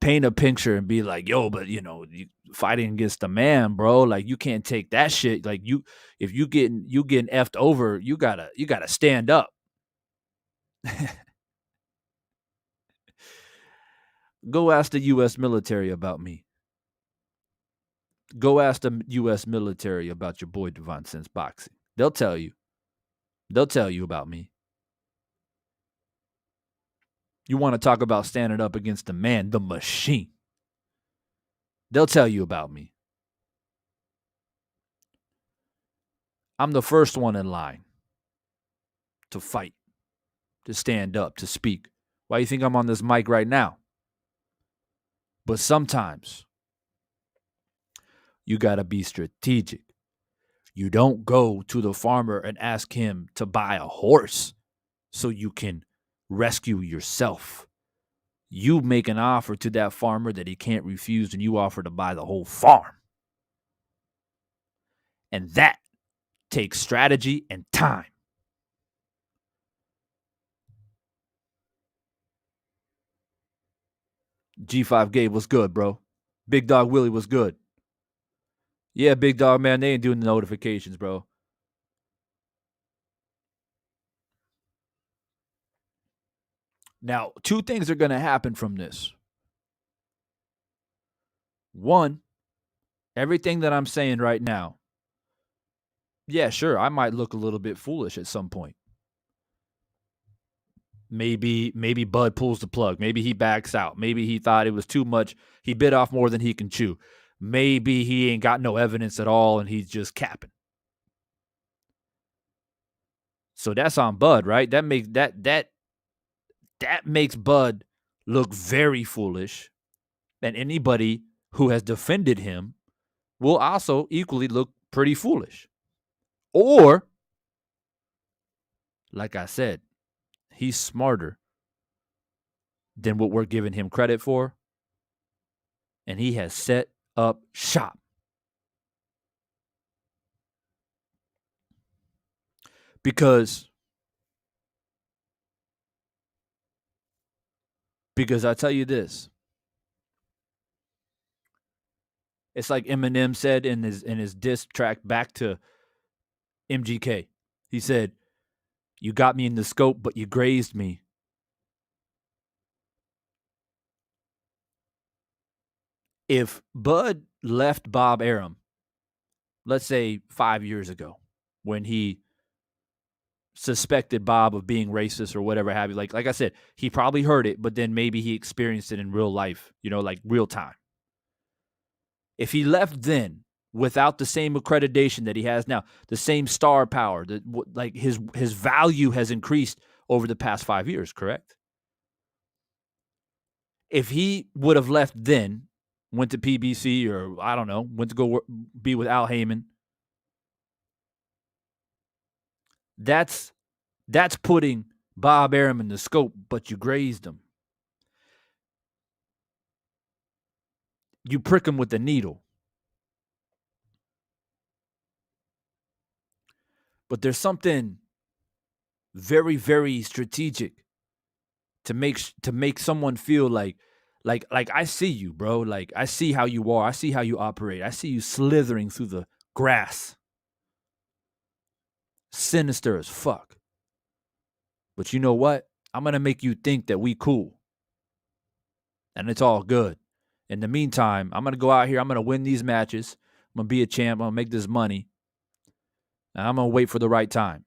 paint a picture and be like, yo, but you fighting against the man, bro. Like you can't take that shit. Like if you getting effed over, you gotta stand up. Go ask the U.S. military about me. Go ask the U.S. military about your boy Devon Sense boxing. They'll tell you. They'll tell you about me. You want to talk about standing up against the man, the machine. They'll tell you about me. I'm the first one in line to fight, to stand up, to speak. Why do you think I'm on this mic right now? But sometimes you got to be strategic. You don't go to the farmer and ask him to buy a horse so you can rescue yourself. You make an offer to that farmer that he can't refuse, and you offer to buy the whole farm. And that takes strategy and time. G5 Gabe was good, bro. Big Dog Willie was good. Yeah, Big Dog, man, they ain't doing the notifications, bro. Now, two things are going to happen from this. One, everything that I'm saying right now, yeah, sure, I might look a little bit foolish at some point. Maybe Bud pulls the plug. Maybe he backs out. Maybe he thought it was too much. He bit off more than he can chew. Maybe he ain't got no evidence at all and he's just capping. So that's on Bud, right? That makes Bud look very foolish. And anybody who has defended him will also equally look pretty foolish. Or, like I said, he's smarter than what we're giving him credit for. And he has set up shop. Because I tell you this. It's like Eminem said in his diss track back to MGK. He said, "You got me in the scope, but you grazed me." If Bud left Bob Arum, let's say 5 years ago, when he suspected Bob of being racist or whatever have you, like I said, he probably heard it, but then maybe he experienced it in real life, like real time. If he left then without the same accreditation that he has now, the same star power, like his value has increased over the past 5 years, correct? If he would have left then, went to PBC or I don't know, went to go be with Al Heyman, that's putting Bob Arum in the scope, but you grazed him. You prick him with the needle. But there's something very, very strategic to make someone feel like I see you, bro. Like I see how you are. I see how you operate. I see you slithering through the grass. Sinister as fuck. But you know what? I'm going to make you think that we cool. And it's all good. In the meantime, I'm going to go out here. I'm going to win these matches. I'm going to be a champ. I'm going to make this money. And I'm going to wait for the right time.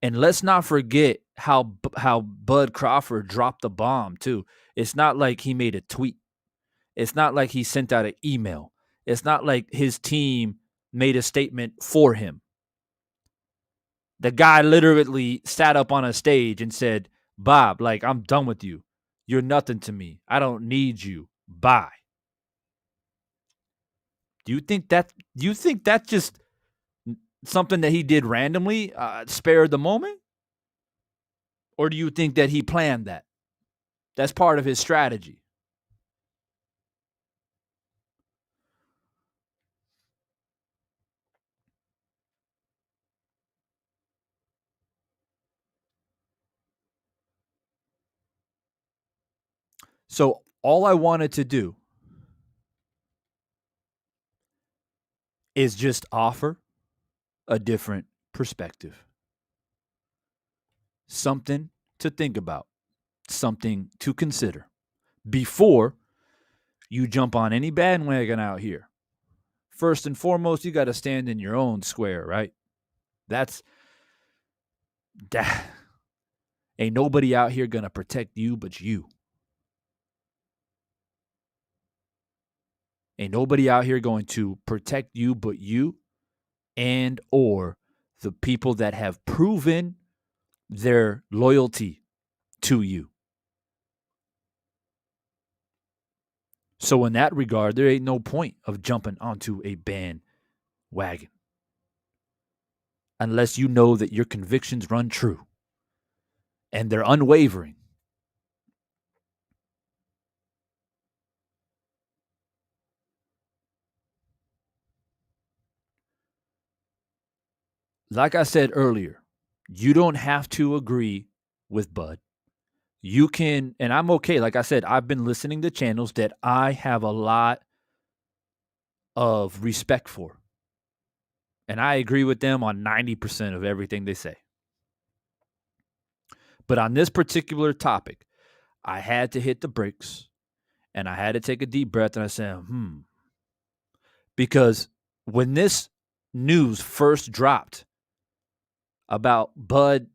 And let's not forget how Bud Crawford dropped the bomb, too. It's not like he made a tweet. It's not like he sent out an email. It's not like his team made a statement for him. The guy literally sat up on a stage and said, Bob, like, I'm done with you. You're nothing to me. I don't need you. Bye. Do you think that's just something that he did randomly, spared the moment? Or do you think that he planned that? That's part of his strategy. So all I wanted to do is just offer a different perspective. Something to think about, something to consider before you jump on any bandwagon out here. First and foremost, you got to stand in your own square, right? That's that. Ain't nobody out here gonna protect you but you. Ain't nobody out here going to protect you but you and or the people that have proven their loyalty to you. So in that regard, there ain't no point of jumping onto a bandwagon unless you know that your convictions run true and they're unwavering. Like I said earlier, you don't have to agree with Bud. You can, and I'm okay. Like I said, I've been listening to channels that I have a lot of respect for. And I agree with them on 90% of everything they say. But on this particular topic, I had to hit the brakes and I had to take a deep breath and I said, Because when this news first dropped about Bud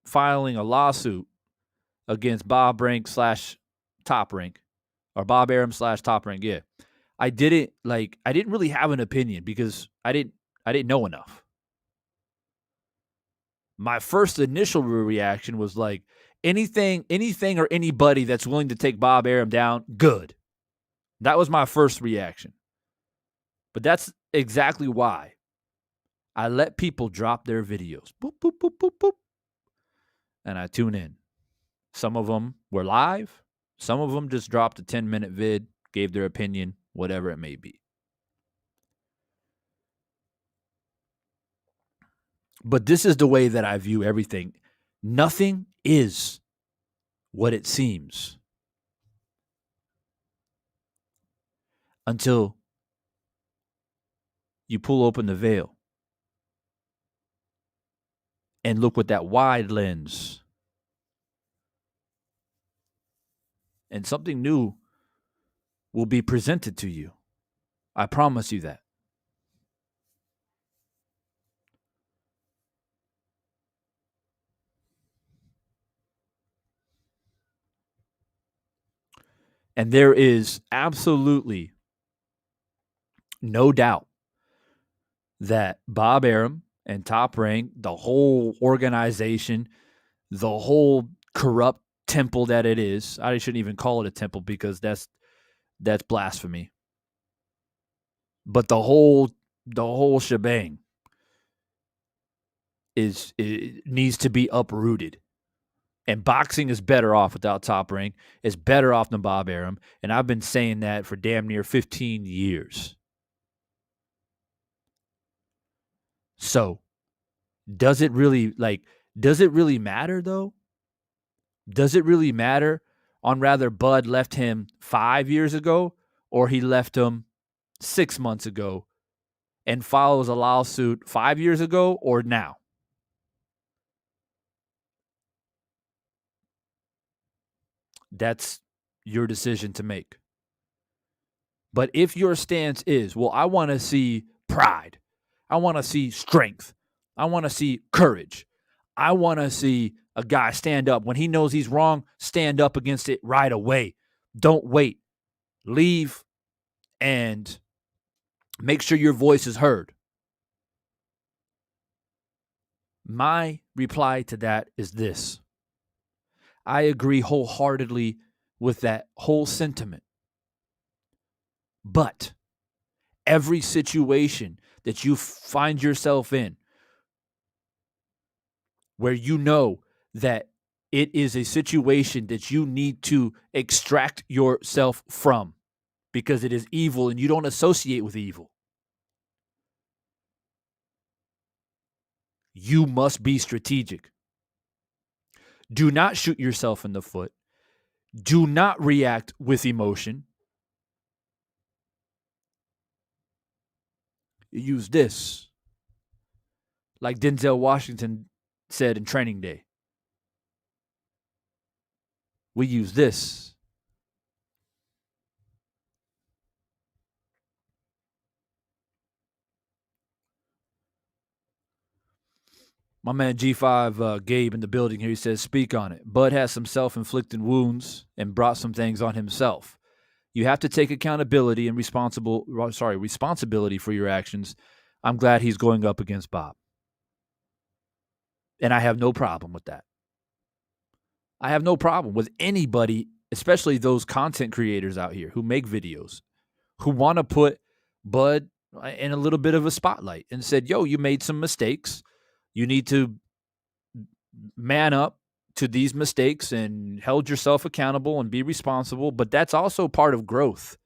filing a lawsuit against Bob Rank / Top Rank, or Bob Arum / Top Rank, yeah, I didn't really have an opinion because I didn't know enough. My first initial reaction was like, anything or anybody that's willing to take Bob Arum down, good. That was my first reaction. But that's exactly why I let people drop their videos. Boop, boop, boop, boop, boop. And I tune in. Some of them were live. Some of them just dropped a 10-minute vid, gave their opinion, whatever it may be. But this is the way that I view everything. Nothing is what it seems until you pull open the veil and look with that wide lens. And something new will be presented to you. I promise you that. And there is absolutely no doubt that Bob Arum and Top Rank, the whole organization, the whole corrupt temple that it is, I shouldn't even call it a temple because that's blasphemy. But the whole shebang it needs to be uprooted. And boxing is better off without Top Rank. It's better off than Bob Arum. And I've been saying that for damn near 15 years. So, does it really matter though? Does it really matter on rather Bud left him 5 years ago or he left him 6 months ago and follows a lawsuit 5 years ago or now? That's your decision to make. But if your stance is, well, I want to see pride, I want to see strength, I want to see courage, I want to see a guy stand up when he knows he's wrong, stand up against it right away. Don't wait. Leave and make sure your voice is heard. My reply to that is this. I agree wholeheartedly with that whole sentiment. But every situation that you find yourself in where you know that it is a situation that you need to extract yourself from because it is evil and you don't associate with evil, you must be strategic. Do not shoot yourself in the foot. Do not react with emotion. Use this, like Denzel Washington said in Training Day. We use this. My man G5 Gabe in the building here, he says, speak on it. Bud has some self-inflicted wounds and brought some things on himself. You have to take accountability and responsibility for your actions. I'm glad he's going up against Bob. And I have no problem with that. I have no problem with anybody, especially those content creators out here who make videos, who want to put Bud in a little bit of a spotlight and said, yo, you made some mistakes. You need to man up to these mistakes and hold yourself accountable and be responsible. But that's also part of growth.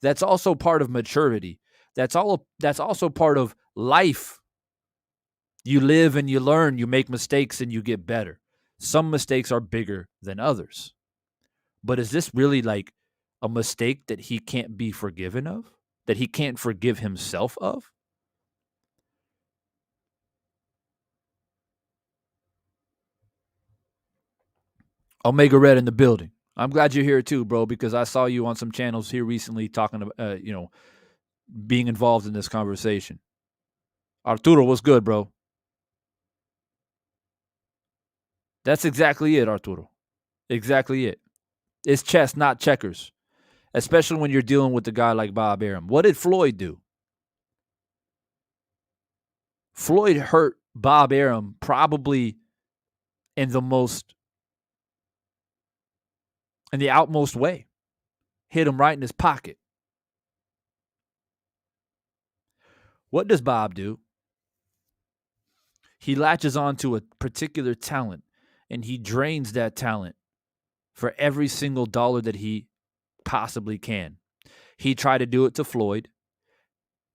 That's also part of maturity. That's also part of life. You live and you learn, you make mistakes and you get better. Some mistakes are bigger than others. But is this really like a mistake that he can't be forgiven of? That he can't forgive himself of? Omega Red in the building. I'm glad you're here too, bro, because I saw you on some channels here recently talking about, being involved in this conversation. Arturo, what's good, bro? That's exactly it, Arturo. Exactly it. It's chess, not checkers, especially when you're dealing with a guy like Bob Arum. What did Floyd do? Floyd hurt Bob Arum probably in the outmost way. Hit him right in his pocket. What does Bob do? He latches on to a particular talent and he drains that talent for every single dollar that he possibly can. He tried to do it to Floyd.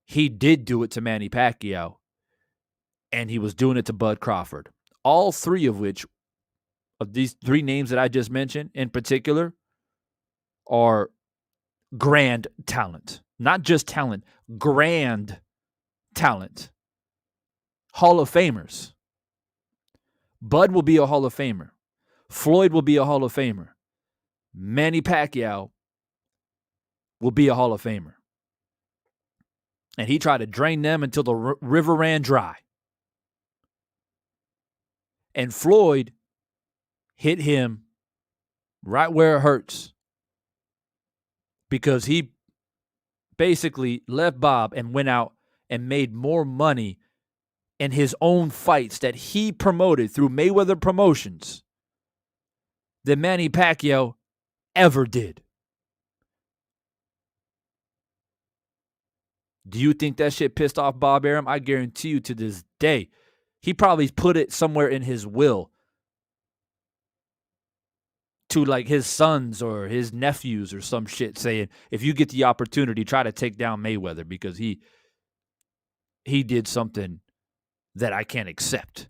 He did do it to Manny Pacquiao. And he was doing it to Bud Crawford. All three of these three names that I just mentioned in particular are grand talent. Not just talent, grand talent. Hall of Famers. Bud will be a Hall of Famer. Floyd will be a Hall of Famer. Manny Pacquiao will be a Hall of Famer. And he tried to drain them until the river ran dry. And Floyd hit him right where it hurts because he basically left Bob and went out and made more money in his own fights that he promoted through Mayweather Promotions than Manny Pacquiao ever did. Do you think that shit pissed off Bob Arum? I guarantee you to this day, he probably put it somewhere in his will to like his sons or his nephews or some shit saying, if you get the opportunity, try to take down Mayweather because he did something that I can't accept.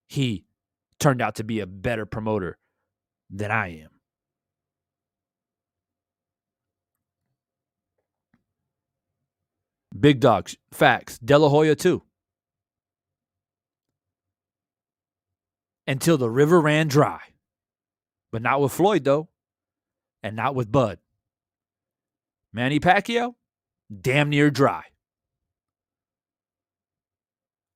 He turned out to be a better promoter than I am. Big dogs, facts. De La Hoya too. Until the river ran dry. But not with Floyd though. And not with Bud. Manny Pacquiao, damn near dry.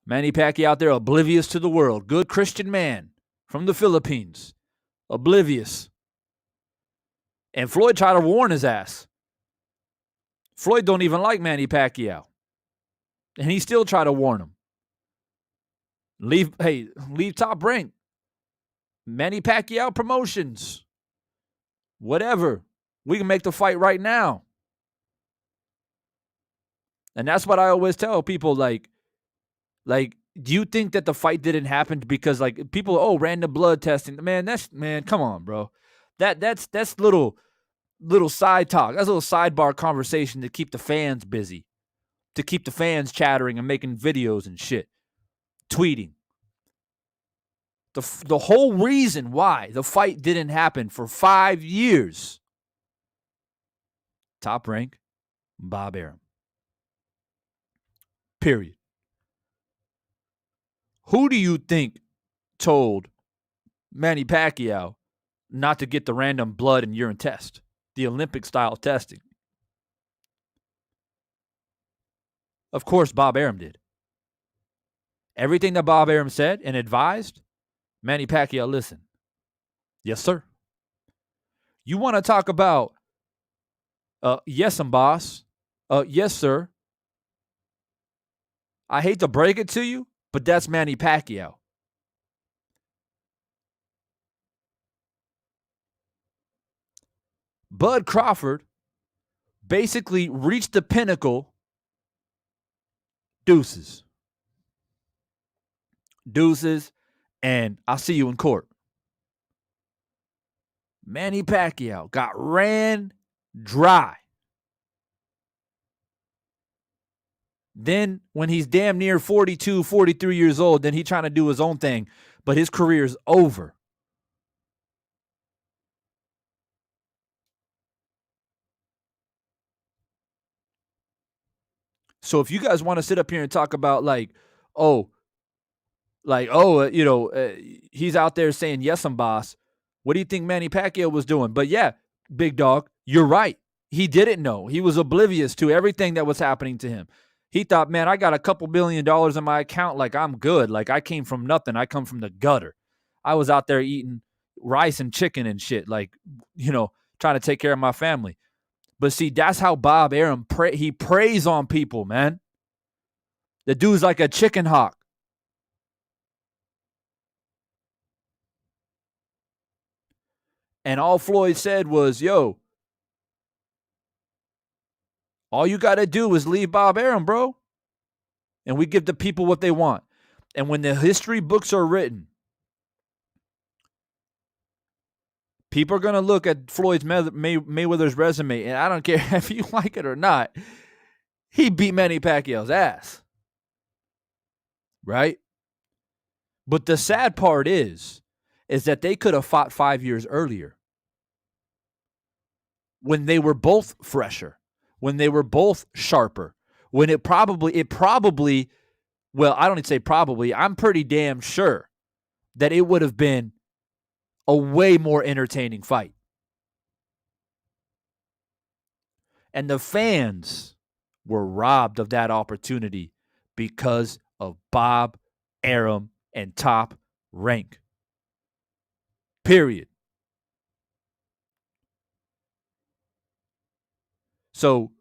Manny Pacquiao out there oblivious to the world. Good Christian man from the Philippines. Oblivious. And Floyd tried to warn his ass. Floyd don't even like Manny Pacquiao. And he still tried to warn him. Leave Top Rank. Manny Pacquiao Promotions. Whatever. We can make the fight right now. And that's what I always tell people, like, do you think that the fight didn't happen because, like, people, random blood testing? Man, come on, bro. That's little side talk. That's a little sidebar conversation to keep the fans busy, to keep the fans chattering and making videos and shit, tweeting. The whole reason why the fight didn't happen for 5 years. Top Rank, Bob Arum. Period. Who do you think told Manny Pacquiao not to get the random blood and urine test, the Olympic style testing? Of course, Bob Arum did. Everything that Bob Arum said and advised, Manny Pacquiao listened. Yes, sir. You want to talk about, yes, I'm boss. Yes, sir. I hate to break it to you, but that's Manny Pacquiao. Bud Crawford basically reached the pinnacle. Deuces. And I'll see you in court. Manny Pacquiao got ran dry. Then when he's damn near 42, 43 years old, then he's trying to do his own thing, but his career's over. So if you guys want to sit up here and talk about he's out there saying, yes, I'm boss. What do you think Manny Pacquiao was doing? But yeah, big dog, you're right. He didn't know. He was oblivious to everything that was happening to him. He thought, man, I got a couple $1 billion in my account. Like, I'm good. Like, I came from nothing. I come from the gutter. I was out there eating rice and chicken and shit. Like, trying to take care of my family. But see, that's how Bob Arum, he preys on people, man. The dude's like a chicken hawk. And all Floyd said was, yo, all you got to do is leave Bob Arum, bro. And we give the people what they want. And when the history books are written, people are going to look at Floyd Mayweather's resume, and I don't care if you like it or not, he beat Manny Pacquiao's ass. Right? But the sad part is that they could have fought 5 years earlier when they were both fresher, when they were both sharper, when it probably, well, I don't even say probably, I'm pretty damn sure that it would have been a way more entertaining fight. And the fans were robbed of that opportunity because of Bob Arum and Top Rank. Period. So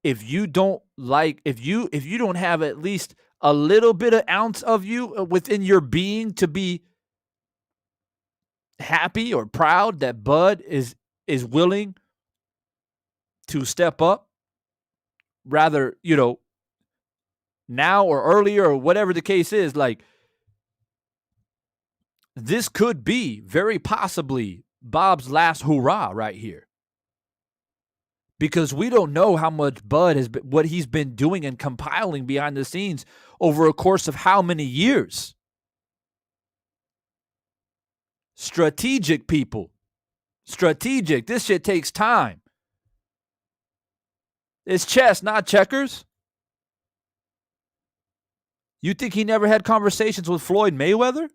if you don't have at least a little bit of ounce of you within your being to be happy or proud that Bud is willing to step up, rather, now or earlier or whatever the case is, like, this could be very possibly Bob's last hurrah right here. Because we don't know how much Bud what he's been doing and compiling behind the scenes over a course of how many years. Strategic, people. Strategic. This shit takes time. It's chess, not checkers. You think he never had conversations with Floyd Mayweather?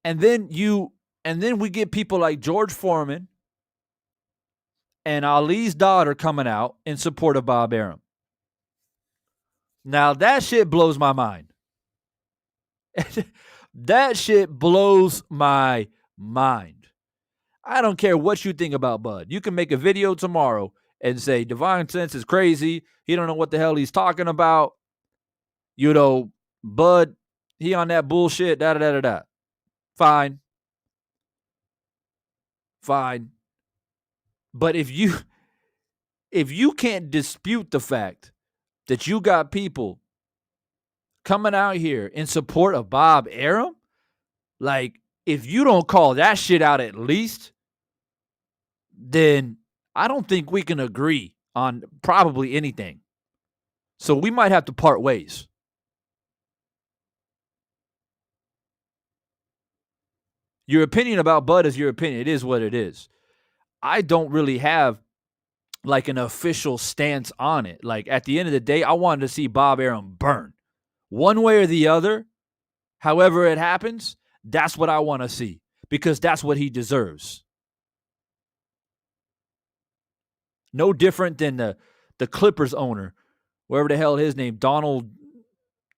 And then we get people like George Foreman and Ali's daughter coming out in support of Bob Arum. Now that shit blows my mind. That shit blows my mind. I don't care what you think about Bud. You can make a video tomorrow and say Divine Sense is crazy. He don't know what the hell he's talking about. You know, Bud, he on that bullshit. Da da da da da. Fine, fine. But if you can't dispute the fact that you got people coming out here in support of Bob Arum, like if you don't call that shit out at least, then I don't think we can agree on probably anything. So we might have to part ways. Your opinion about Bud is your opinion. It is what it is. I don't really have like an official stance on it. Like at the end of the day, I wanted to see Bob Arum burn. One way or the other, however it happens, that's what I want to see because that's what he deserves. No different than the Clippers owner, wherever the hell his name, Donald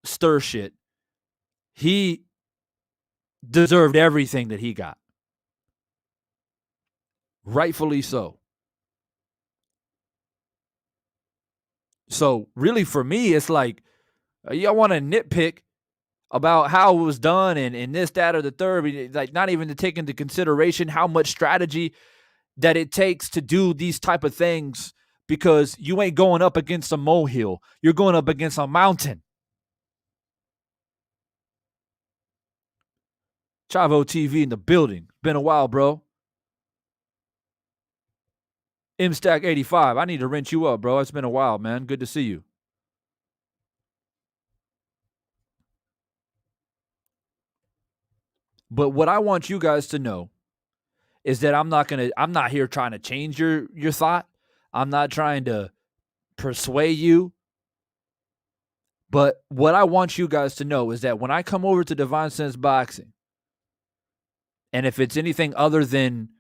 Stir shit. He deserved everything that he got. Rightfully so. So really for me, it's like, y'all want to nitpick about how it was done and this, that, or the third, like not even to take into consideration how much strategy that it takes to do these type of things because you ain't going up against a molehill. You're going up against a mountain. Chavo TV in the building. Been a while, bro. MStack85. I need to rent you up, bro. It's been a while, man. Good to see you. But what I want you guys to know is that I'm not here trying to change your thought. I'm not trying to persuade you. But what I want you guys to know is that when I come over to Divine Sense Boxing, and if it's anything other than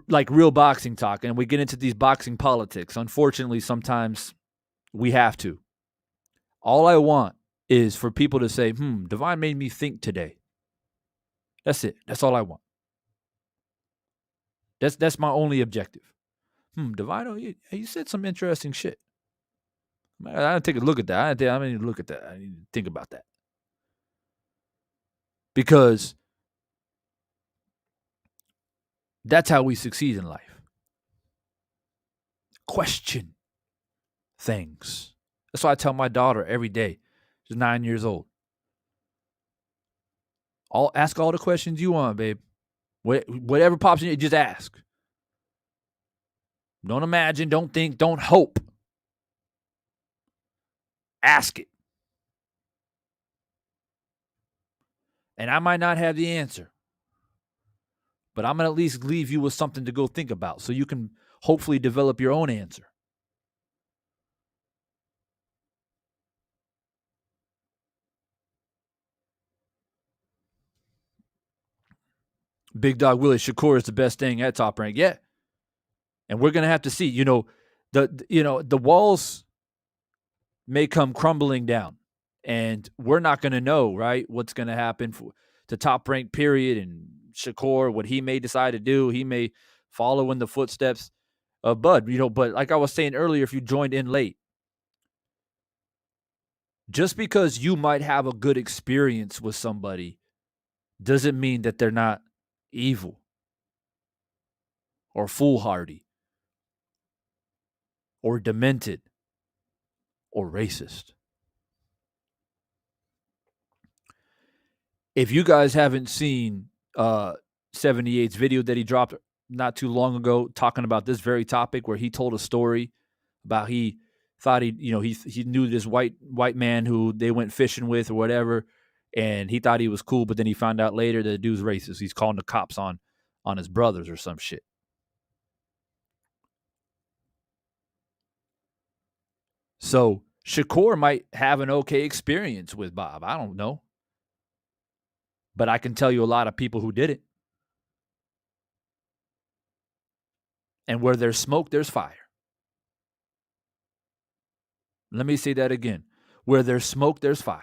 like real boxing talk, and we get into these boxing politics, unfortunately, sometimes we have to. All I want is for people to say, Divine made me think today. That's it. That's all I want. That's my only objective. Divine, you said some interesting shit. I gotta take a look at that. I need to look at that. I need to think about that. Because that's how we succeed in life. Question things. That's why I tell my daughter every day. She's 9 years old. Ask all the questions you want, babe. Whatever pops in, just ask. Don't imagine, don't think, don't hope. Ask it. And I might not have the answer, but I'm going to at least leave you with something to go think about so you can hopefully develop your own answer. Big Dog Willie Shakur is the best thing at Top Rank. Yeah. And we're going to have to see, the walls may come crumbling down and we're not going to know, right, what's going to happen to Top Rank period and Shakur, what he may decide to do. He may follow in the footsteps of Bud, but like I was saying earlier, if you joined in late, just because you might have a good experience with somebody doesn't mean that they're not evil or foolhardy or demented or racist. If you guys haven't seen 78's video that he dropped not too long ago talking about this very topic, where he told a story about he thought he knew this white man who they went fishing with or whatever, and he thought he was cool, but then he found out later that the dude's racist. He's calling the cops on his brothers or some shit. So Shakur might have an okay experience with Bob. I don't know. But I can tell you a lot of people who did it. And where there's smoke, there's fire. Let me say that again. Where there's smoke, there's fire.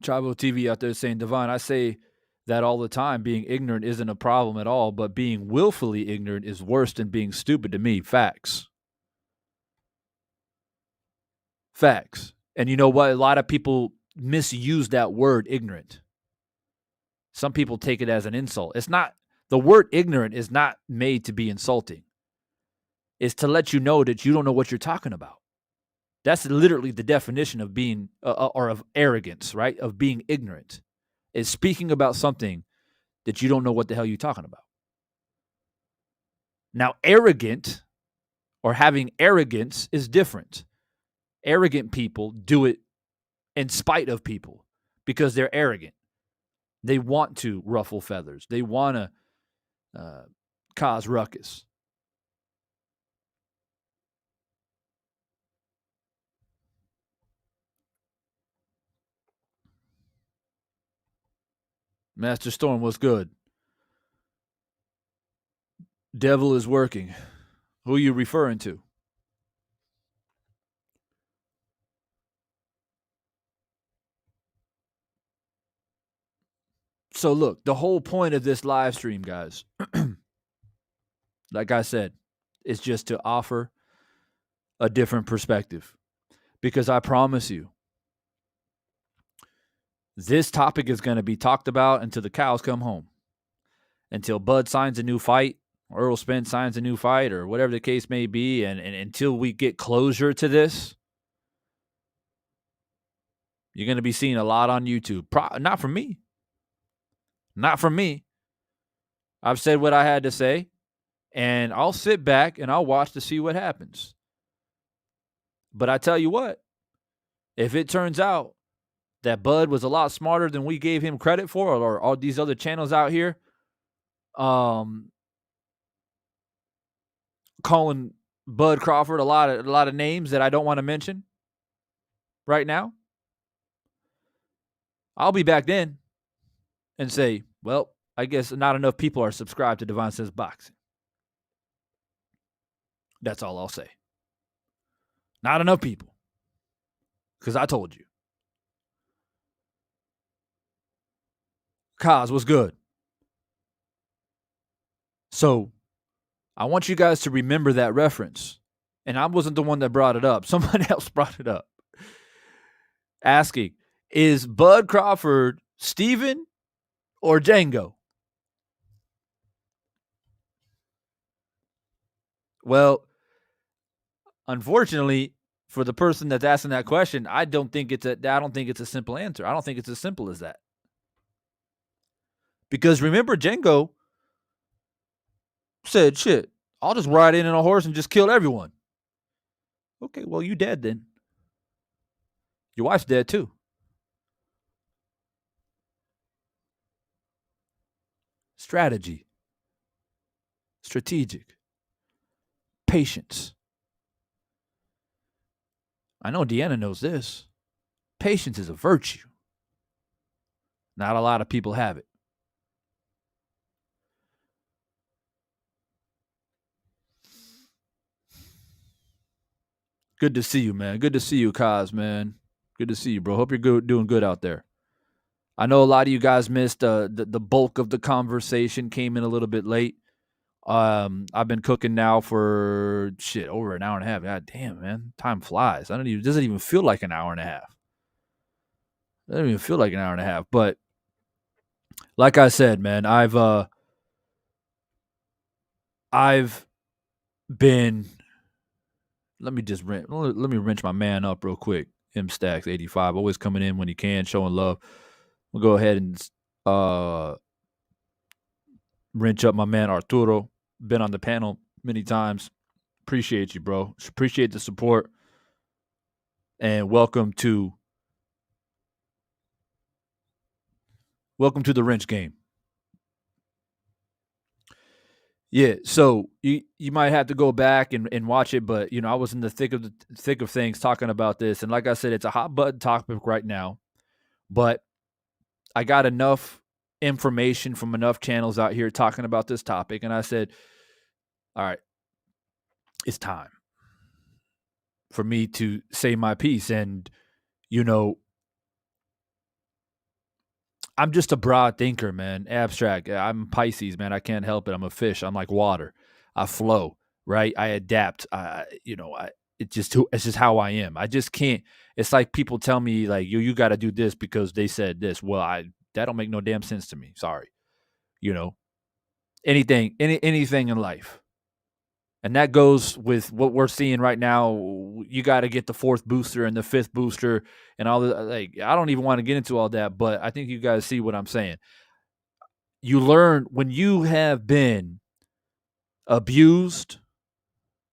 Chavo TV out there saying, Divine, I say that all the time. Being ignorant isn't a problem at all, but being willfully ignorant is worse than being stupid to me. Facts. Facts. And you know what? A lot of people misuse that word ignorant. Some people take it as an insult. It's not, the word ignorant is not made to be insulting. It's to let you know that you don't know what you're talking about. That's literally the definition of being, or of arrogance, right? Of being ignorant, is speaking about something that you don't know what the hell you're talking about. Now, arrogant or having arrogance is different. Arrogant people do it in spite of people because they're arrogant. They want to ruffle feathers. They want to cause ruckus. Master Storm, what's good? Devil is working. Who are you referring to? So look, the whole point of this live stream, guys, like I said, is just to offer a different perspective. Because I promise you, this topic is going to be talked about until the cows come home. Until Bud signs a new fight, or Earl Spence signs a new fight, or whatever the case may be, and until we get closure to this, you're going to be seeing a lot on YouTube. Not from me. Not from me. I've said what I had to say, and I'll sit back and I'll watch to see what happens. But I tell you what, if it turns out that Bud was a lot smarter than we gave him credit for, or all these other channels out here, calling Bud Crawford a lot of names that I don't want to mention right now, I'll be back then and say, well, I guess not enough people are subscribed to Divine Sense Boxing. That's all I'll say. Not enough people. Because I told you. Kaz, what's good? So, I want you guys to remember that reference. And I wasn't the one that brought it up. Someone else brought it up. Asking, is Bud Crawford Steven or Django? Well, unfortunately, for the person that's asking that question, I don't think it's a simple answer. I don't think it's as simple as that. Because remember, Django said, shit, I'll just ride in on a horse and just kill everyone. Okay, well, you dead then. Your wife's dead too. Strategy. Strategic. Patience. I know Deanna knows this. Patience is a virtue. Not a lot of people have it. Good to see you, man. Good to see you, Kaz, man. Good to see you, bro. Hope you're doing good out there. I know a lot of you guys missed the bulk of the conversation, came in a little bit late. I've been cooking now for over an hour and a half. God damn, man. Time flies. It doesn't even feel like an hour and a half. It doesn't even feel like an hour and a half. But like I said, man, I've been. Let me wrench my man up real quick. M Stacks 85, always coming in when he can, showing love. We'll go ahead and wrench up my man Arturo. Been on the panel many times. Appreciate you, bro. Appreciate the support. And welcome to the wrench game. Yeah, so you might have to go back and watch it, but I was in the thick of things talking about this, and like I said, it's a hot button topic right now. But I got enough information from enough channels out here talking about this topic, and I said, all right, it's time for me to say my piece. And I'm just a broad thinker, man. Abstract. I'm Pisces, man. I can't help it. I'm a fish. I'm like water. I flow, right? I adapt. It's just how I am. I just can't. It's like people tell me like you got to do this because they said this. Well, that don't make no damn sense to me. Sorry. You know, anything in life. And that goes with what we're seeing right now. You got to get the fourth booster and the fifth booster and all the like. I don't even want to get into all that, but I think you guys see what I'm saying. You learn when you have been abused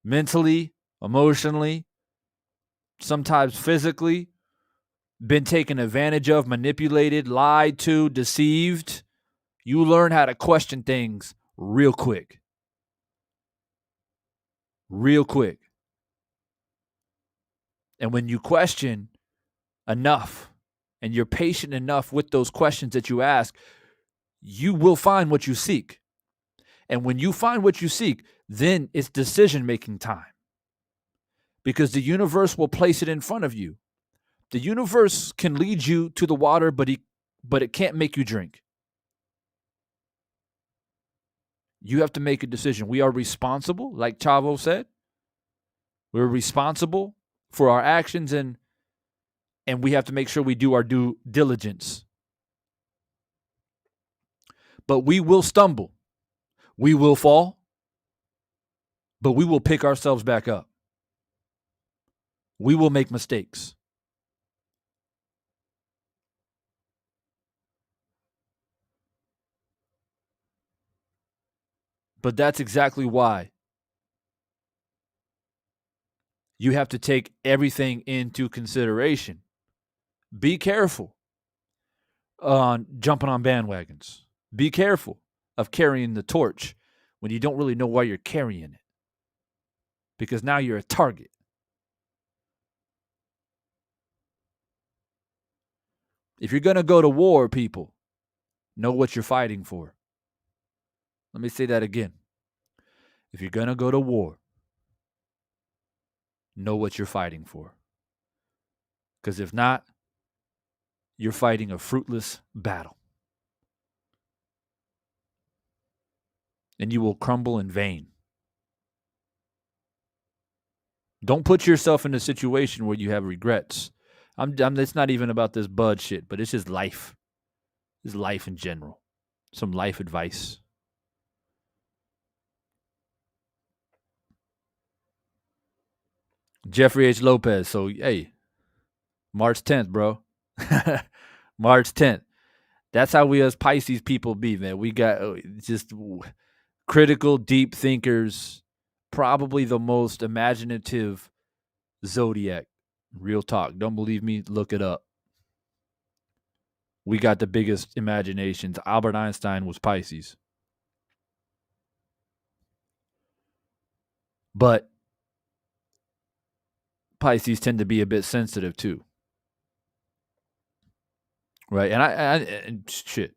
mentally, emotionally, sometimes physically, been taken advantage of, manipulated, lied to, deceived. You learn how to question things real quick. Real quick. And when you question enough and you're patient enough with those questions that you ask, you will find what you seek. And when you find what you seek, then it's decision-making time. Because the universe will place it in front of you. The universe can lead you to the water, but it can't make you drink. You have to make a decision. We are responsible, like Chavo said. We're responsible for our actions, and we have to make sure we do our due diligence. But we will stumble. We will fall. But we will pick ourselves back up. We will make mistakes. But that's exactly why you have to take everything into consideration. Be careful on jumping on bandwagons. Be careful of carrying the torch when you don't really know why you're carrying it. Because now you're a target. If you're going to go to war, people, know what you're fighting for. Let me say that again. If you're going to go to war, know what you're fighting for. Because if not, you're fighting a fruitless battle. And you will crumble in vain. Don't put yourself in a situation where you have regrets. It's not even about this bud shit, but it's just life. It's life in general. Some life advice. Jeffrey H. Lopez. So, hey, March 10th, bro. March 10th. That's how we as Pisces people be, man. We got just critical, deep thinkers, probably the most imaginative zodiac. Real talk. Don't believe me? Look it up. We got the biggest imaginations. Albert Einstein was Pisces. But Pisces tend to be a bit sensitive too. Right? And shit.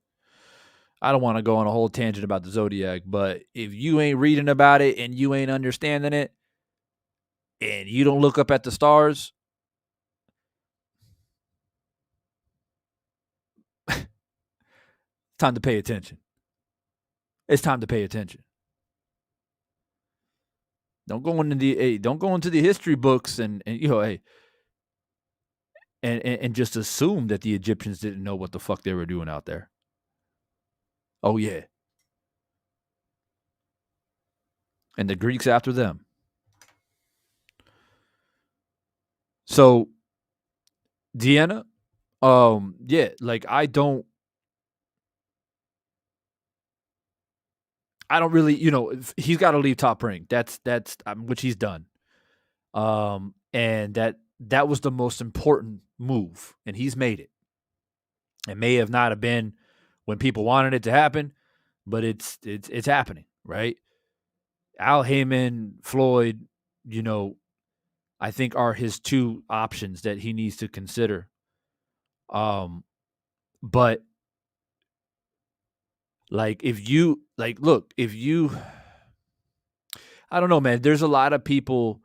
I don't want to go on a whole tangent about the zodiac, but if you ain't reading about it and you ain't understanding it and you don't look up at the stars, time to pay attention. It's time to pay attention. Don't go into the history books and and just assume that the Egyptians didn't know what the fuck they were doing out there. Oh yeah. And the Greeks after them. So Deanna, yeah, like I don't really, he's got to leave Top Rank. That's which he's done. And that was the most important move, and he's made it. It may have not have been when people wanted it to happen, but it's happening, right? Al Heyman, Floyd, I think are his two options that he needs to consider. But like if you I don't know, man, there's a lot of people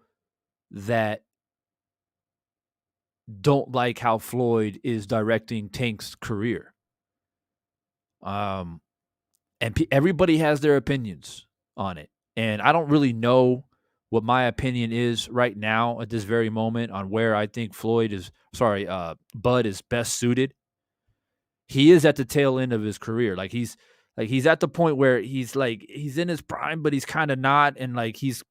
that don't like how Floyd is directing Tank's career. Um, and everybody has their opinions on it. And I don't really know what my opinion is right now at this very moment on where I think Bud is best suited. He is at the tail end of his career. He's at the point where he's in his prime, but he's kind of not, and like he's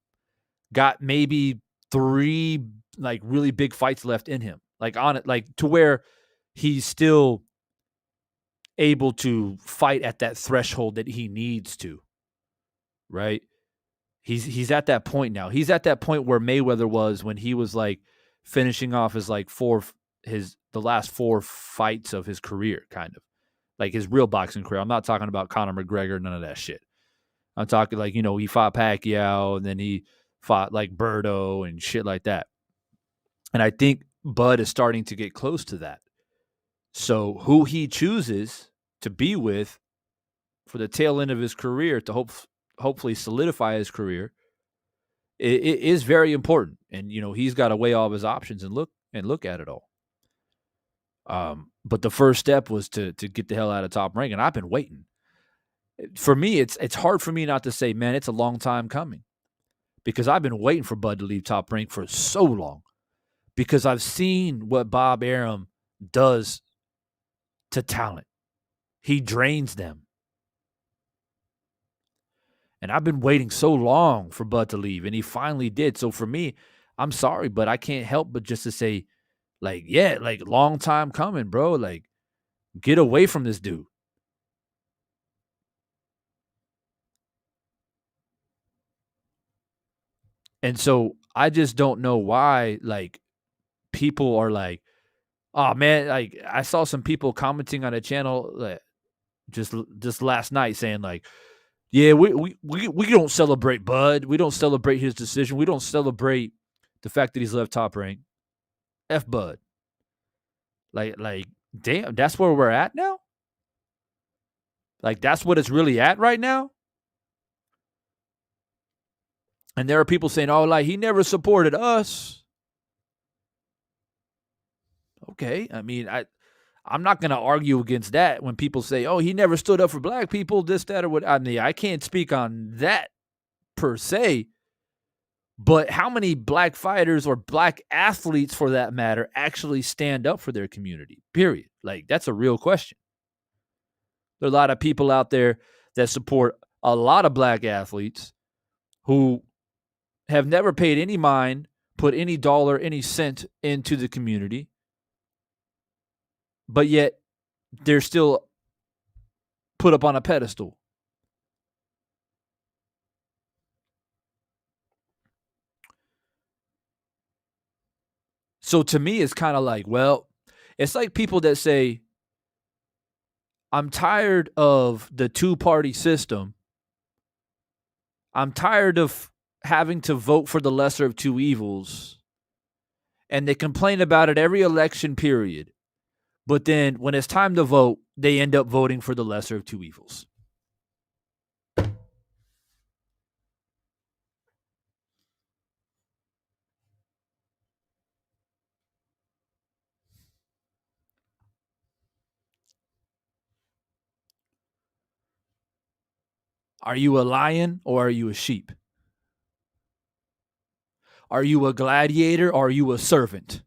got maybe 3 like really big fights left in him. Like on it, like to where he's still able to fight at that threshold that he needs to, right? He's at that point now. He's at that point where Mayweather was when he was like finishing off his like the last 4 fights of his career, kind of like his real boxing career. I'm not talking about Conor McGregor, none of that shit. I'm talking like, he fought Pacquiao and then he fought like Berto and shit like that. And I think Bud is starting to get close to that. So who he chooses to be with for the tail end of his career to hopefully solidify his career, it is very important. And he's got to weigh all of his options and look at it all. But the first step was to get the hell out of Top Rank, and I've been waiting. For me, it's hard for me not to say, man, it's a long time coming, because I've been waiting for Bud to leave Top Rank for so long, because I've seen what Bob Arum does to talent. He drains them. And I've been waiting so long for Bud to leave, and he finally did. So for me, I'm sorry, but I can't help but just to say, like, yeah, like, long time coming, bro. Like, get away from this dude. And so I just don't know why, like, people are like, oh man, like I saw some people commenting on a channel just last night saying like, yeah, we don't celebrate Bud. We don't celebrate his decision. We don't celebrate the fact that he's left Top Rank. F Bud. Like, damn, that's where we're at now? Like, that's what it's really at right now? And there are people saying, oh, like, he never supported us. Okay. I mean, I'm not going to argue against that when people say, oh, he never stood up for black people, this, that, or what. I mean, I can't speak on that per se. But how many black fighters or black athletes, for that matter, actually stand up for their community? Period. Like, that's a real question. There are a lot of people out there that support a lot of black athletes who have never paid any mind, put any dollar, any cent into the community, but yet they're still put up on a pedestal. So to me, it's kind of like, well, it's like people that say, I'm tired of the 2-party system. I'm tired of having to vote for the lesser of 2 evils. And they complain about it every election period. But then when it's time to vote, they end up voting for the lesser of 2 evils. Are you a lion or are you a sheep? Are you a gladiator or are you a servant?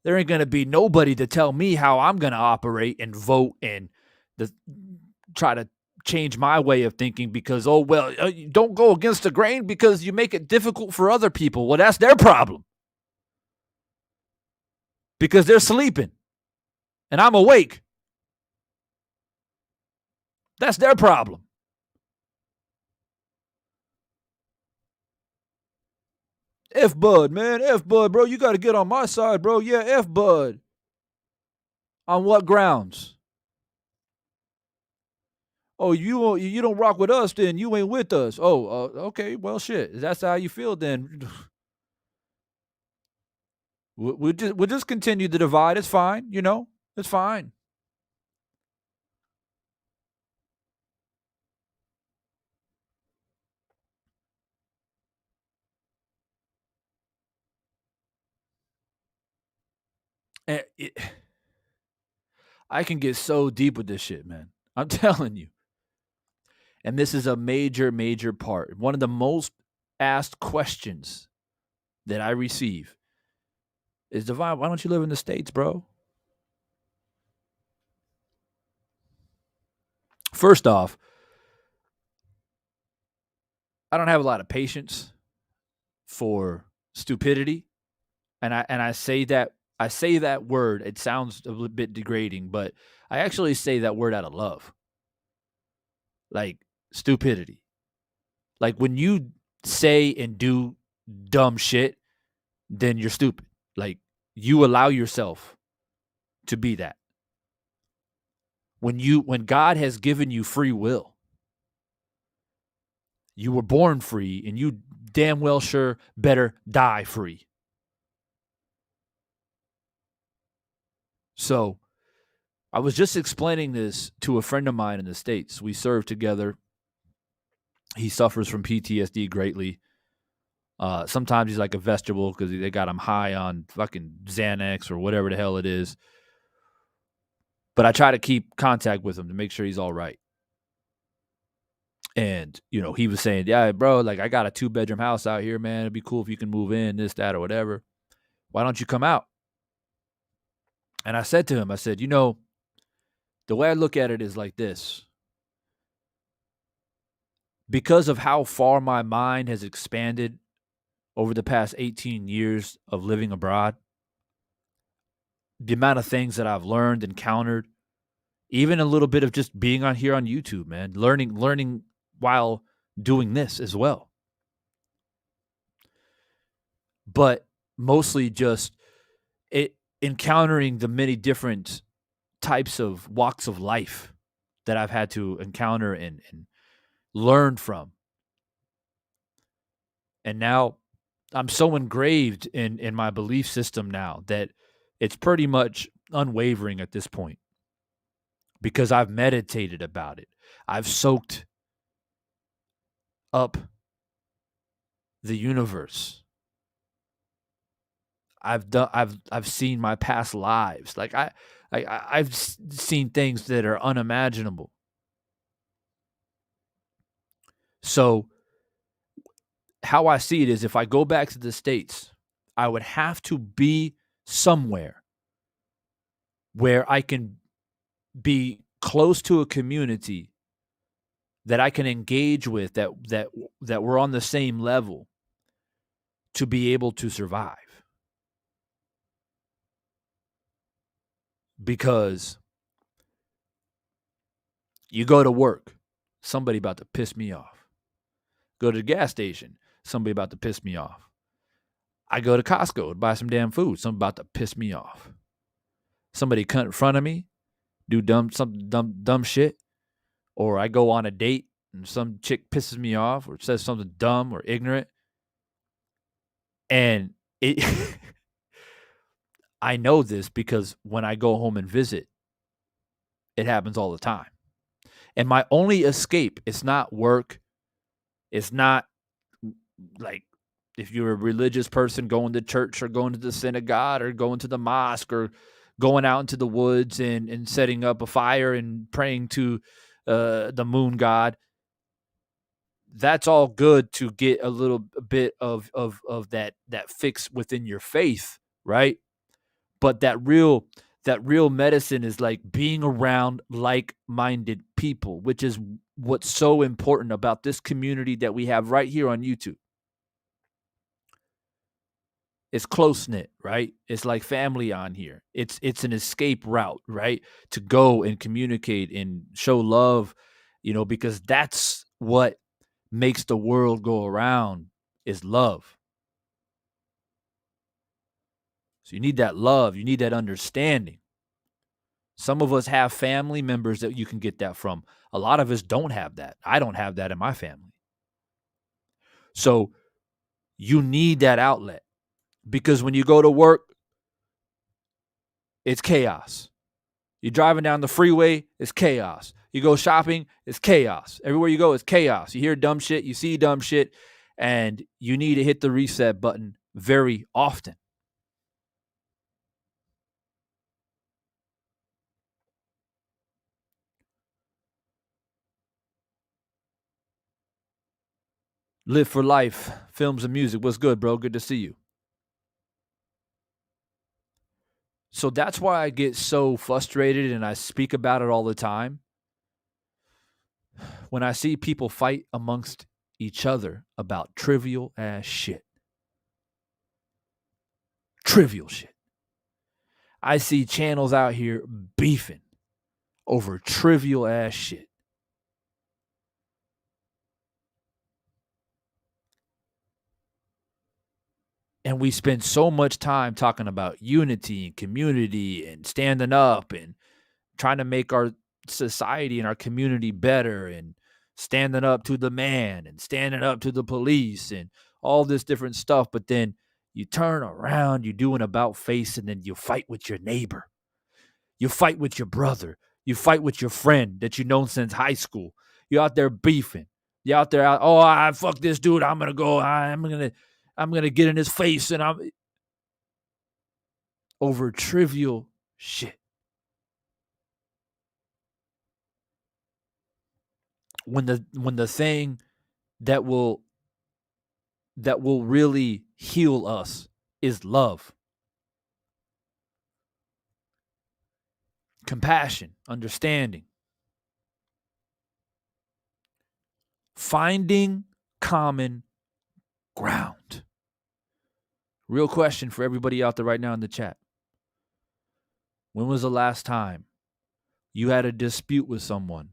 There ain't going to be nobody to tell me how I'm going to operate and vote and try to change my way of thinking because, oh, well, you don't go against the grain because you make it difficult for other people. Well, that's their problem. Because they're sleeping and I'm awake. That's their problem. F Bud, man. F Bud, bro. You got to get on my side, bro. Yeah, F Bud. On what grounds? Oh, you don't rock with us, then you ain't with us. Oh, okay. Well, shit. That's how you feel, then. We'll just continue the divide. It's fine. It's fine. I can get so deep with this shit, man. I'm telling you. And this is a major, major part. One of the most asked questions that I receive is, Divine, why don't you live in the States, bro? First off, I don't have a lot of patience for stupidity. And I say that word, it sounds a little bit degrading, but I actually say that word out of love. Like stupidity. Like when you say and do dumb shit, then you're stupid. Like you allow yourself to be that. When God has given you free will, you were born free and you damn well sure better die free. So I was just explaining this to a friend of mine in the States. We served together. He suffers from PTSD greatly. Sometimes he's like a vegetable because they got him high on fucking Xanax or whatever the hell it is. But I try to keep contact with him to make sure he's all right. And, he was saying, yeah, bro, like I got a 2-bedroom house out here, man. It'd be cool if you can move in, this, that, or whatever. Why don't you come out? And I said to him, I said, the way I look at it is like this. Because of how far my mind has expanded over the past 18 years of living abroad, the amount of things that I've learned, encountered, even a little bit of just being on here on YouTube, man, learning while doing this as well. But mostly just encountering the many different types of walks of life that I've had to encounter and learn from. And now I'm so engraved in my belief system now that it's pretty much unwavering at this point because I've meditated about it. I've soaked up the universe. I've seen my past lives. Like I've seen things that are unimaginable. So how I see it is if I go back to the States, I would have to be somewhere where I can be close to a community that I can engage with, that we're on the same level to be able to survive. Because you go to work, somebody about to piss me off. Go to the gas station, somebody about to piss me off. I go to Costco to buy some damn food, somebody about to piss me off. Somebody cut in front of me, do some dumb shit, or I go on a date and some chick pisses me off or says something dumb or ignorant. And I know this because when I go home and visit, it happens all the time. And my only escape, it's not work. It's not like if you're a religious person going to church or going to the synagogue or going to the mosque or going out into the woods and setting up a fire and praying to the moon god. That's all good to get a little bit of that fix within your faith, right? But that real medicine is like being around like-minded people, which is what's so important about this community that we have right here on YouTube. It's close-knit, right? It's like family on here. It's an escape route, right? To go and communicate and show love, because that's what makes the world go around is love. So you need that love. You need that understanding. Some of us have family members that you can get that from. A lot of us don't have that. I don't have that in my family. So you need that outlet because when you go to work, it's chaos. You're driving down the freeway, it's chaos. You go shopping, it's chaos. Everywhere you go, it's chaos. You hear dumb shit, you see dumb shit, and you need to hit the reset button very often. Live for Life, Films and Music. What's good, bro? Good to see you. So that's why I get so frustrated and I speak about it all the time. When I see people fight amongst each other about trivial ass shit. Trivial shit. I see channels out here beefing over trivial ass shit. And we spend so much time talking about unity and community and standing up and trying to make our society and our community better and standing up to the man and standing up to the police and all this different stuff. But then you turn around, you do an about face, and then you fight with your neighbor. You fight with your brother. You fight with your friend that you've known since high school. You're out there beefing. You're out there, oh, I fuck this dude. I'm gonna get in his face, and I'm over trivial shit. When the thing that will really heal us is love, compassion, understanding, finding common ground. Real question for everybody out there right now in the chat. When was the last time you had a dispute with someone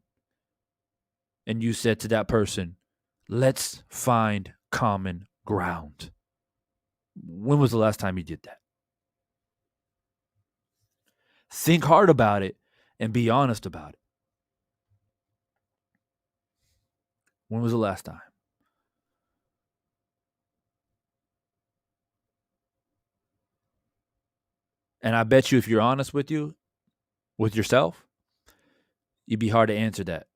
and you said to that person, let's find common ground? When was the last time you did that? Think hard about it and be honest about it. When was the last time? And I bet you if you're honest with yourself, you'd be hard to answer that.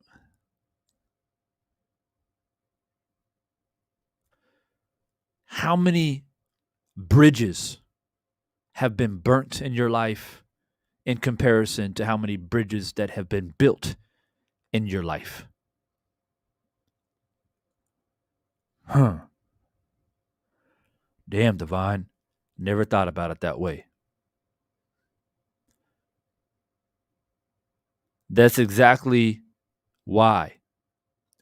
How many bridges have been burnt in your life in comparison to how many bridges that have been built in your life? Damn, Divine. Never thought about it that way. That's exactly why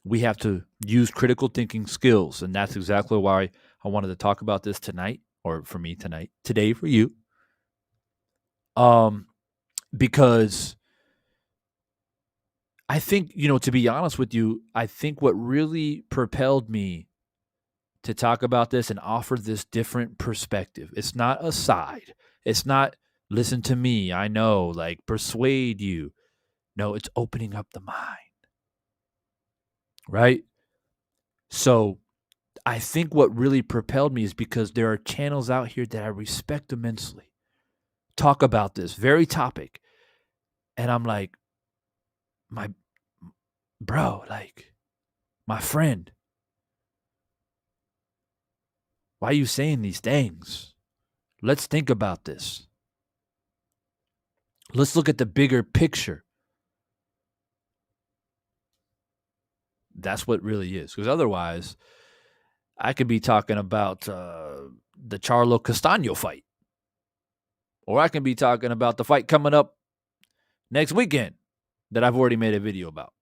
we have to use critical thinking skills. And that's exactly why I wanted to talk about this tonight, or for me tonight, today for you. Because I think, to be honest with you, I think what really propelled me to talk about this and offer this different perspective, it's not a side. It's not listen to me, I know, like persuade you. No, it's opening up the mind. Right? So I think what really propelled me is because there are channels out here that I respect immensely talk about this very topic. And I'm like, my friend, why are you saying these things? Let's think about this. Let's look at the bigger picture. That's what really is. Because otherwise, I could be talking about the Charlo Castaño fight. Or I can be talking about the fight coming up next weekend that I've already made a video about.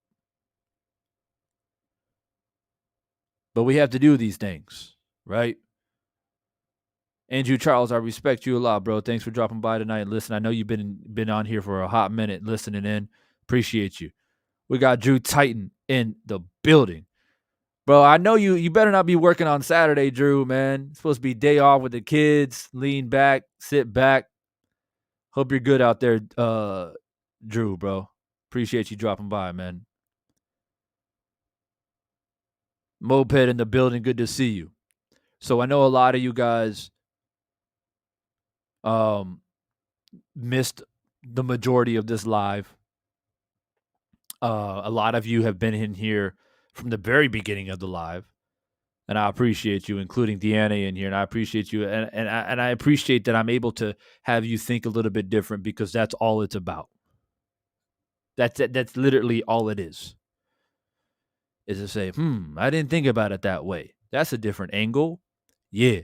But we have to do these things, right? Andrew Charles, I respect you a lot, bro. Thanks for dropping by tonight. Listen, I know you've been on here for a hot minute listening in. Appreciate you. We got Drew Titan in the building. Bro, I know you better not be working on Saturday, Drew, man. It's supposed to be day off with the kids. Lean back, sit back. Hope you're good out there, Drew, bro. Appreciate you dropping by, man. Moped in the building. Good to see you. So I know a lot of you guys missed the majority of this live. A lot of you have been in here from the very beginning of the live, and I appreciate you, including Deanna in here, and I appreciate you, and I appreciate that I'm able to have you think a little bit different, because that's all it's about. That's literally all it is to say, I didn't think about it that way. That's a different angle. Yeah.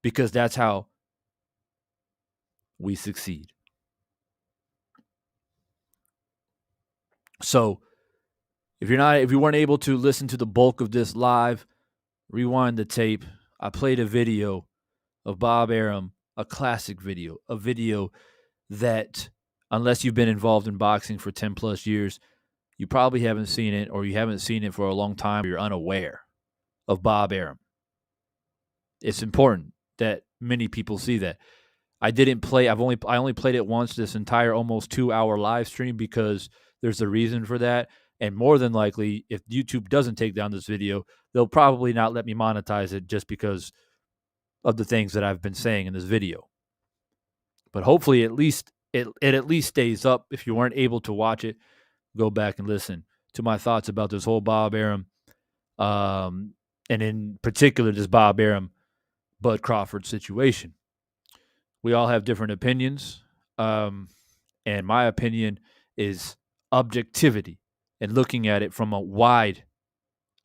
Because that's how we succeed. So if you weren't able to listen to the bulk of this live, rewind the tape. I played a video of Bob Arum, a classic video, a video that, unless you've been involved in boxing for 10 plus years, you probably haven't seen it, or you haven't seen it for a long time, or you're unaware of Bob Arum. It's important that many people see that. I only played it once this entire almost 2-hour live stream because there's a reason for that. And more than likely, if YouTube doesn't take down this video, they'll probably not let me monetize it just because of the things that I've been saying in this video. But hopefully it at least stays up. If you weren't able to watch it, go back and listen to my thoughts about this whole Bob Arum, and in particular this Bob Arum, Bud Crawford situation. We all have different opinions, and my opinion is objectivity and looking at it from a wide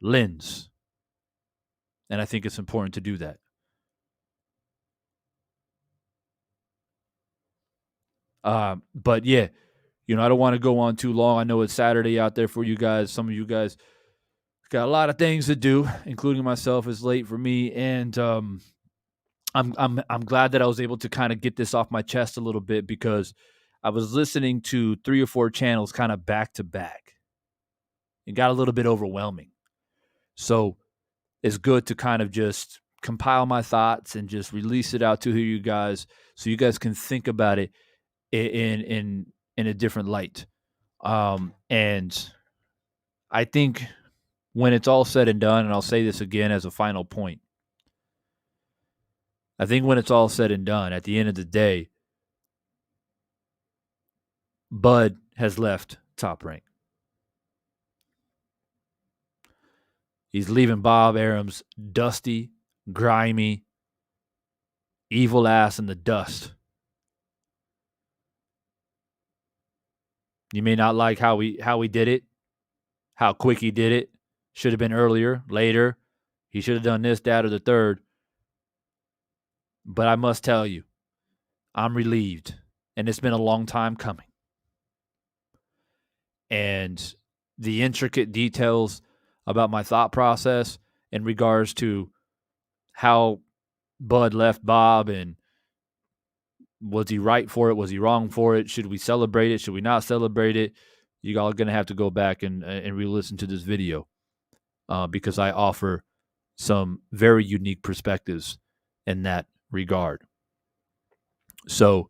lens. And I think it's important to do that. But yeah, I don't want to go on too long. I know it's Saturday out there for you guys. Some of you guys got a lot of things to do, including myself. It's late for me, and I'm glad that I was able to kind of get this off my chest a little bit, because I was listening to 3 or 4 channels kind of back to back. It got a little bit overwhelming. So it's good to kind of just compile my thoughts and just release it out to you guys, so you guys can think about it in a different light. And I think when it's all said and done, and I'll say this again as a final point, I think when it's all said and done, at the end of the day, Bud has left Top Rank. He's leaving Bob Arum's dusty, grimy, evil ass in the dust. You may not like how he did it, how quick he did it. Should have been earlier, later. He should have done this, that, or the third. But I must tell you, I'm relieved. And it's been a long time coming. And the intricate details about my thought process in regards to how Bud left Bob, and was he right for it? Was he wrong for it? Should we celebrate it? Should we not celebrate it? You all are going to have to go back and re-listen to this video, because I offer some very unique perspectives in that regard. So,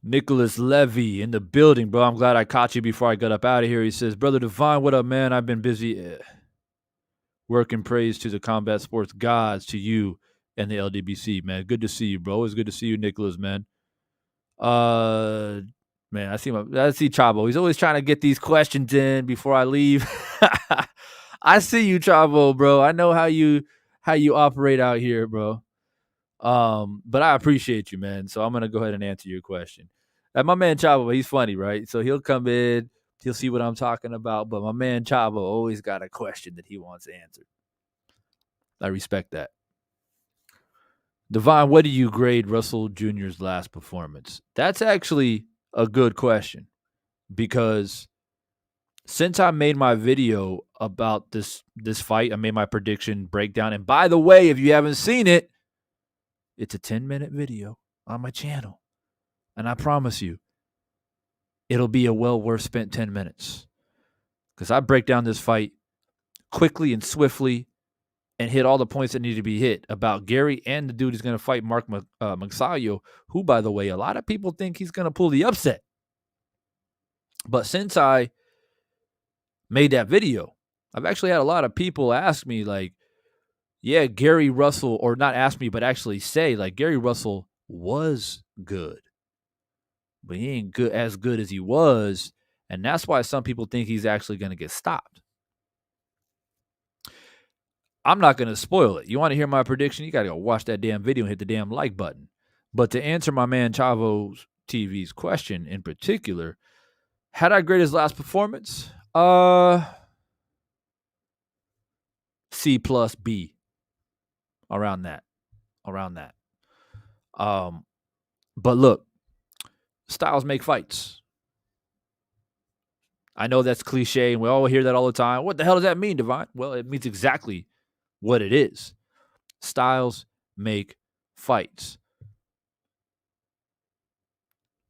Nicholas Levy in the building, bro. I'm glad I caught you before I got up out of here. He says, Brother Divine, what up, man? I've been busy working. Praise to the combat sports gods, to you and the LDBC, man. Good to see you, bro. It's good to see you, Nicholas, man. Man, I see Chavo. He's always trying to get these questions in before I leave. I see you, Chavo, bro. I know how you operate out here, bro. But I appreciate you, man. So I'm gonna go ahead and answer your question. My man Chavo, he's funny, right? So he'll come in, he'll see what I'm talking about. But my man Chavo always got a question that he wants answered. I respect that. Divine, what do you grade Russell Jr.'s last performance? That's actually a good question, because since I made my video about this fight, I made my prediction breakdown. And by the way, if you haven't seen it, it's a 10-minute video on my channel. And I promise you, it'll be a well worth spent 10 minutes. Because I break down this fight quickly and swiftly and hit all the points that need to be hit about Gary and the dude who's going to fight Mark Magsayo, who, by the way, a lot of people think he's going to pull the upset. But since I made that video, I've actually had a lot of people ask me, like, yeah, Gary Russell, or not ask me, but actually say, like, Gary Russell was good, but he ain't as good as he was, and that's why some people think he's actually going to get stopped. I'm not going to spoil it. You want to hear my prediction? You got to go watch that damn video and hit the damn like button. But to answer my man Chavo TV's question in particular, had I graded his last performance? 6 C plus B, around that. But look, styles make fights. I know that's cliche, and we all hear that all the time. What the hell does that mean, Divine? Well, it means exactly what it is. Styles make fights.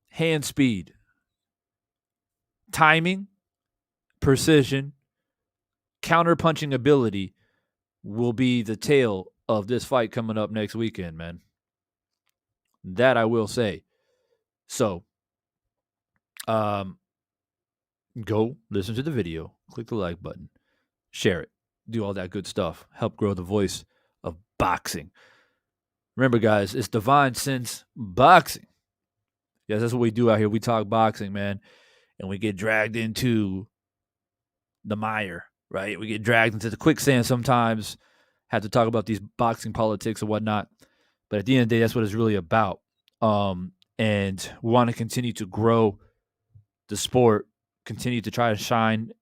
Hand speed, timing, precision, counter-punching ability will be the tale of this fight coming up next weekend, man. That I will say. So, go listen to the video, click the like button, share it, do all that good stuff, help grow the voice of boxing. Remember, guys, it's Divine Sense Boxing. Yes, that's what we do out here. We talk boxing, man, and we get dragged into the mire, right? We get dragged into the quicksand sometimes, have to talk about these boxing politics and whatnot. But at the end of the day, that's what it's really about. And we want to continue to grow the sport, continue to try to shine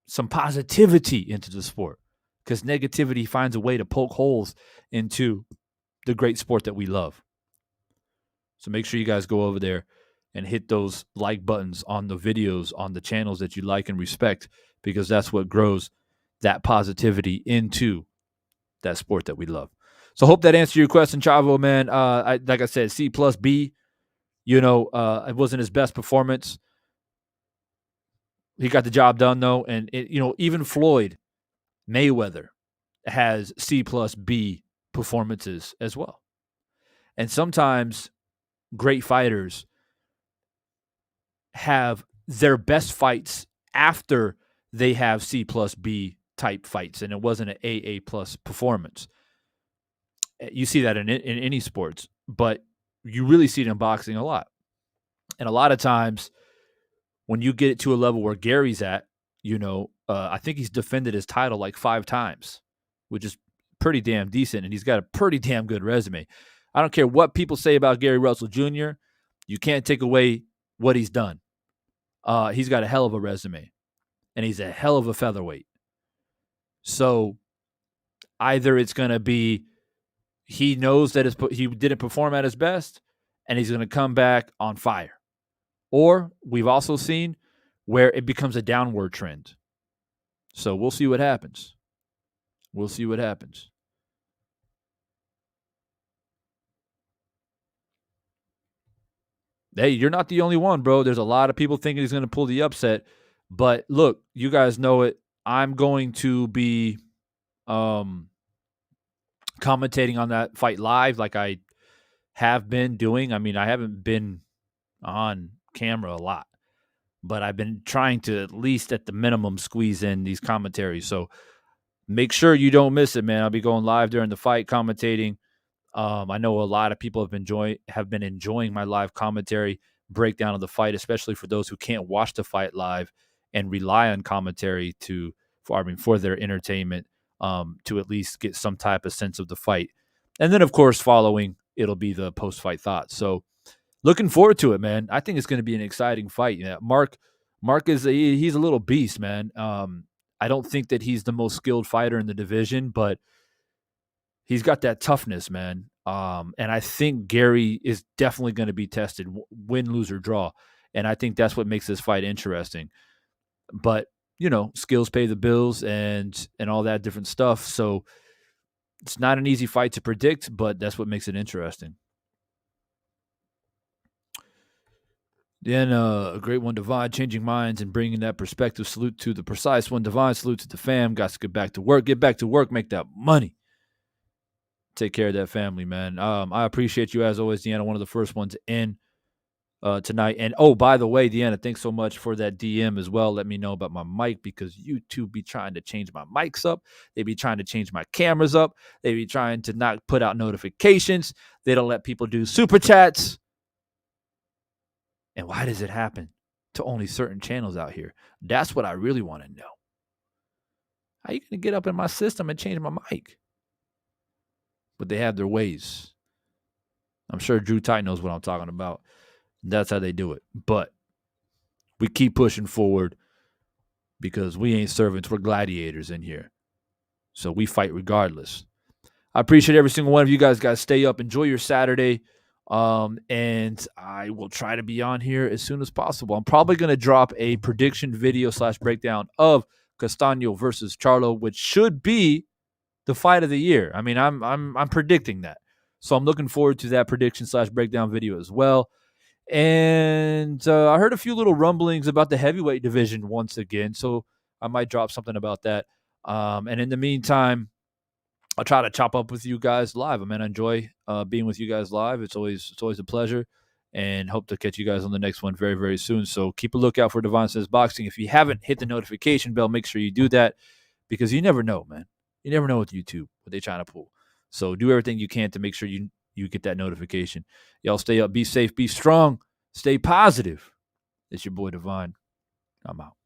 some positivity into the sport, because negativity finds a way to poke holes into the great sport that we love. So make sure you guys go over there and hit those like buttons on the videos, on the channels that you like and respect, because that's what grows that positivity into that sport that we love. So hope that answered your question, Chavo, man. Like I said, C plus B. It wasn't his best performance. He got the job done, though. And, even Floyd Mayweather has C plus B performances as well. And sometimes great fighters have their best fights after they have C plus B type fights, and it wasn't an AA plus performance. You see that in any sports, but you really see it in boxing a lot. And a lot of times when you get it to a level where Gary's at, I think he's defended his title like 5 times, which is pretty damn decent, and he's got a pretty damn good resume. I don't care what people say about Gary Russell Jr., you can't take away what he's done. He's got a hell of a resume, and he's a hell of a featherweight. So either it's going to be he knows that he didn't perform at his best, and he's going to come back on fire. Or we've also seen where it becomes a downward trend. So we'll see what happens. Hey, you're not the only one, bro. There's a lot of people thinking he's going to pull the upset. But look, you guys know it. I'm going to be commentating on that fight live like I have been doing. I mean, I haven't been on camera a lot, but I've been trying to at least at the minimum squeeze in these commentaries. So make sure you don't miss it, man. I'll be going live during the fight commentating. I know a lot of people have been enjoying my live commentary breakdown of the fight, especially for those who can't watch the fight live and rely on commentary for their entertainment, to at least get some type of sense of the fight. And then, of course, following, it'll be the post-fight thoughts. So looking forward to it, man. I think it's going to be an exciting fight. Yeah, Mark he's a little beast, man. I don't think that he's the most skilled fighter in the division, but he's got that toughness, man. And I think Gary is definitely going to be tested, win, lose, or draw. And I think that's what makes this fight interesting. But, skills pay the bills and all that different stuff. So it's not an easy fight to predict, but that's what makes it interesting. Then a great one, Divine, changing minds and bringing that perspective. Salute to the precise one, Divine. Salute to the fam. Got to get back to work. Get back to work. Make that money. Take care of that family, man. I appreciate you as always, Deanna. One of the first ones in tonight. And by the way, Deanna, thanks so much for that DM as well. Let me know about my mic, because YouTube be trying to change my mics up. They be trying to change my cameras up. They be trying to not put out notifications. They don't let people do super chats. And why does it happen to only certain channels out here? That's what I really want to know. How are you going to get up in my system and change my mic? But they have their ways. I'm sure Drew Tight knows what I'm talking about. That's how they do it. But we keep pushing forward, because we ain't servants. We're gladiators in here. So we fight regardless. I appreciate every single one of you guys. Guys, stay up. Enjoy your Saturday. And I will try to be on here as soon as possible. I'm probably going to drop a prediction video / breakdown of Castaño versus Charlo, which should be the fight of the year. I mean, I'm predicting that. So I'm looking forward to that prediction / breakdown video as well. And I heard a few little rumblings about the heavyweight division once again. So I might drop something about that. And in the meantime, I'll try to chop up with you guys live. I mean, I enjoy being with you guys live. It's always a pleasure, and hope to catch you guys on the next one very, very soon. So keep a lookout for Devon Says Boxing. If you haven't hit the notification bell, make sure you do that, because you never know, man. You never know with YouTube what they're trying to pull. So do everything you can to make sure you get that notification. Y'all stay up, be safe, be strong, stay positive. It's your boy Devon. I'm out.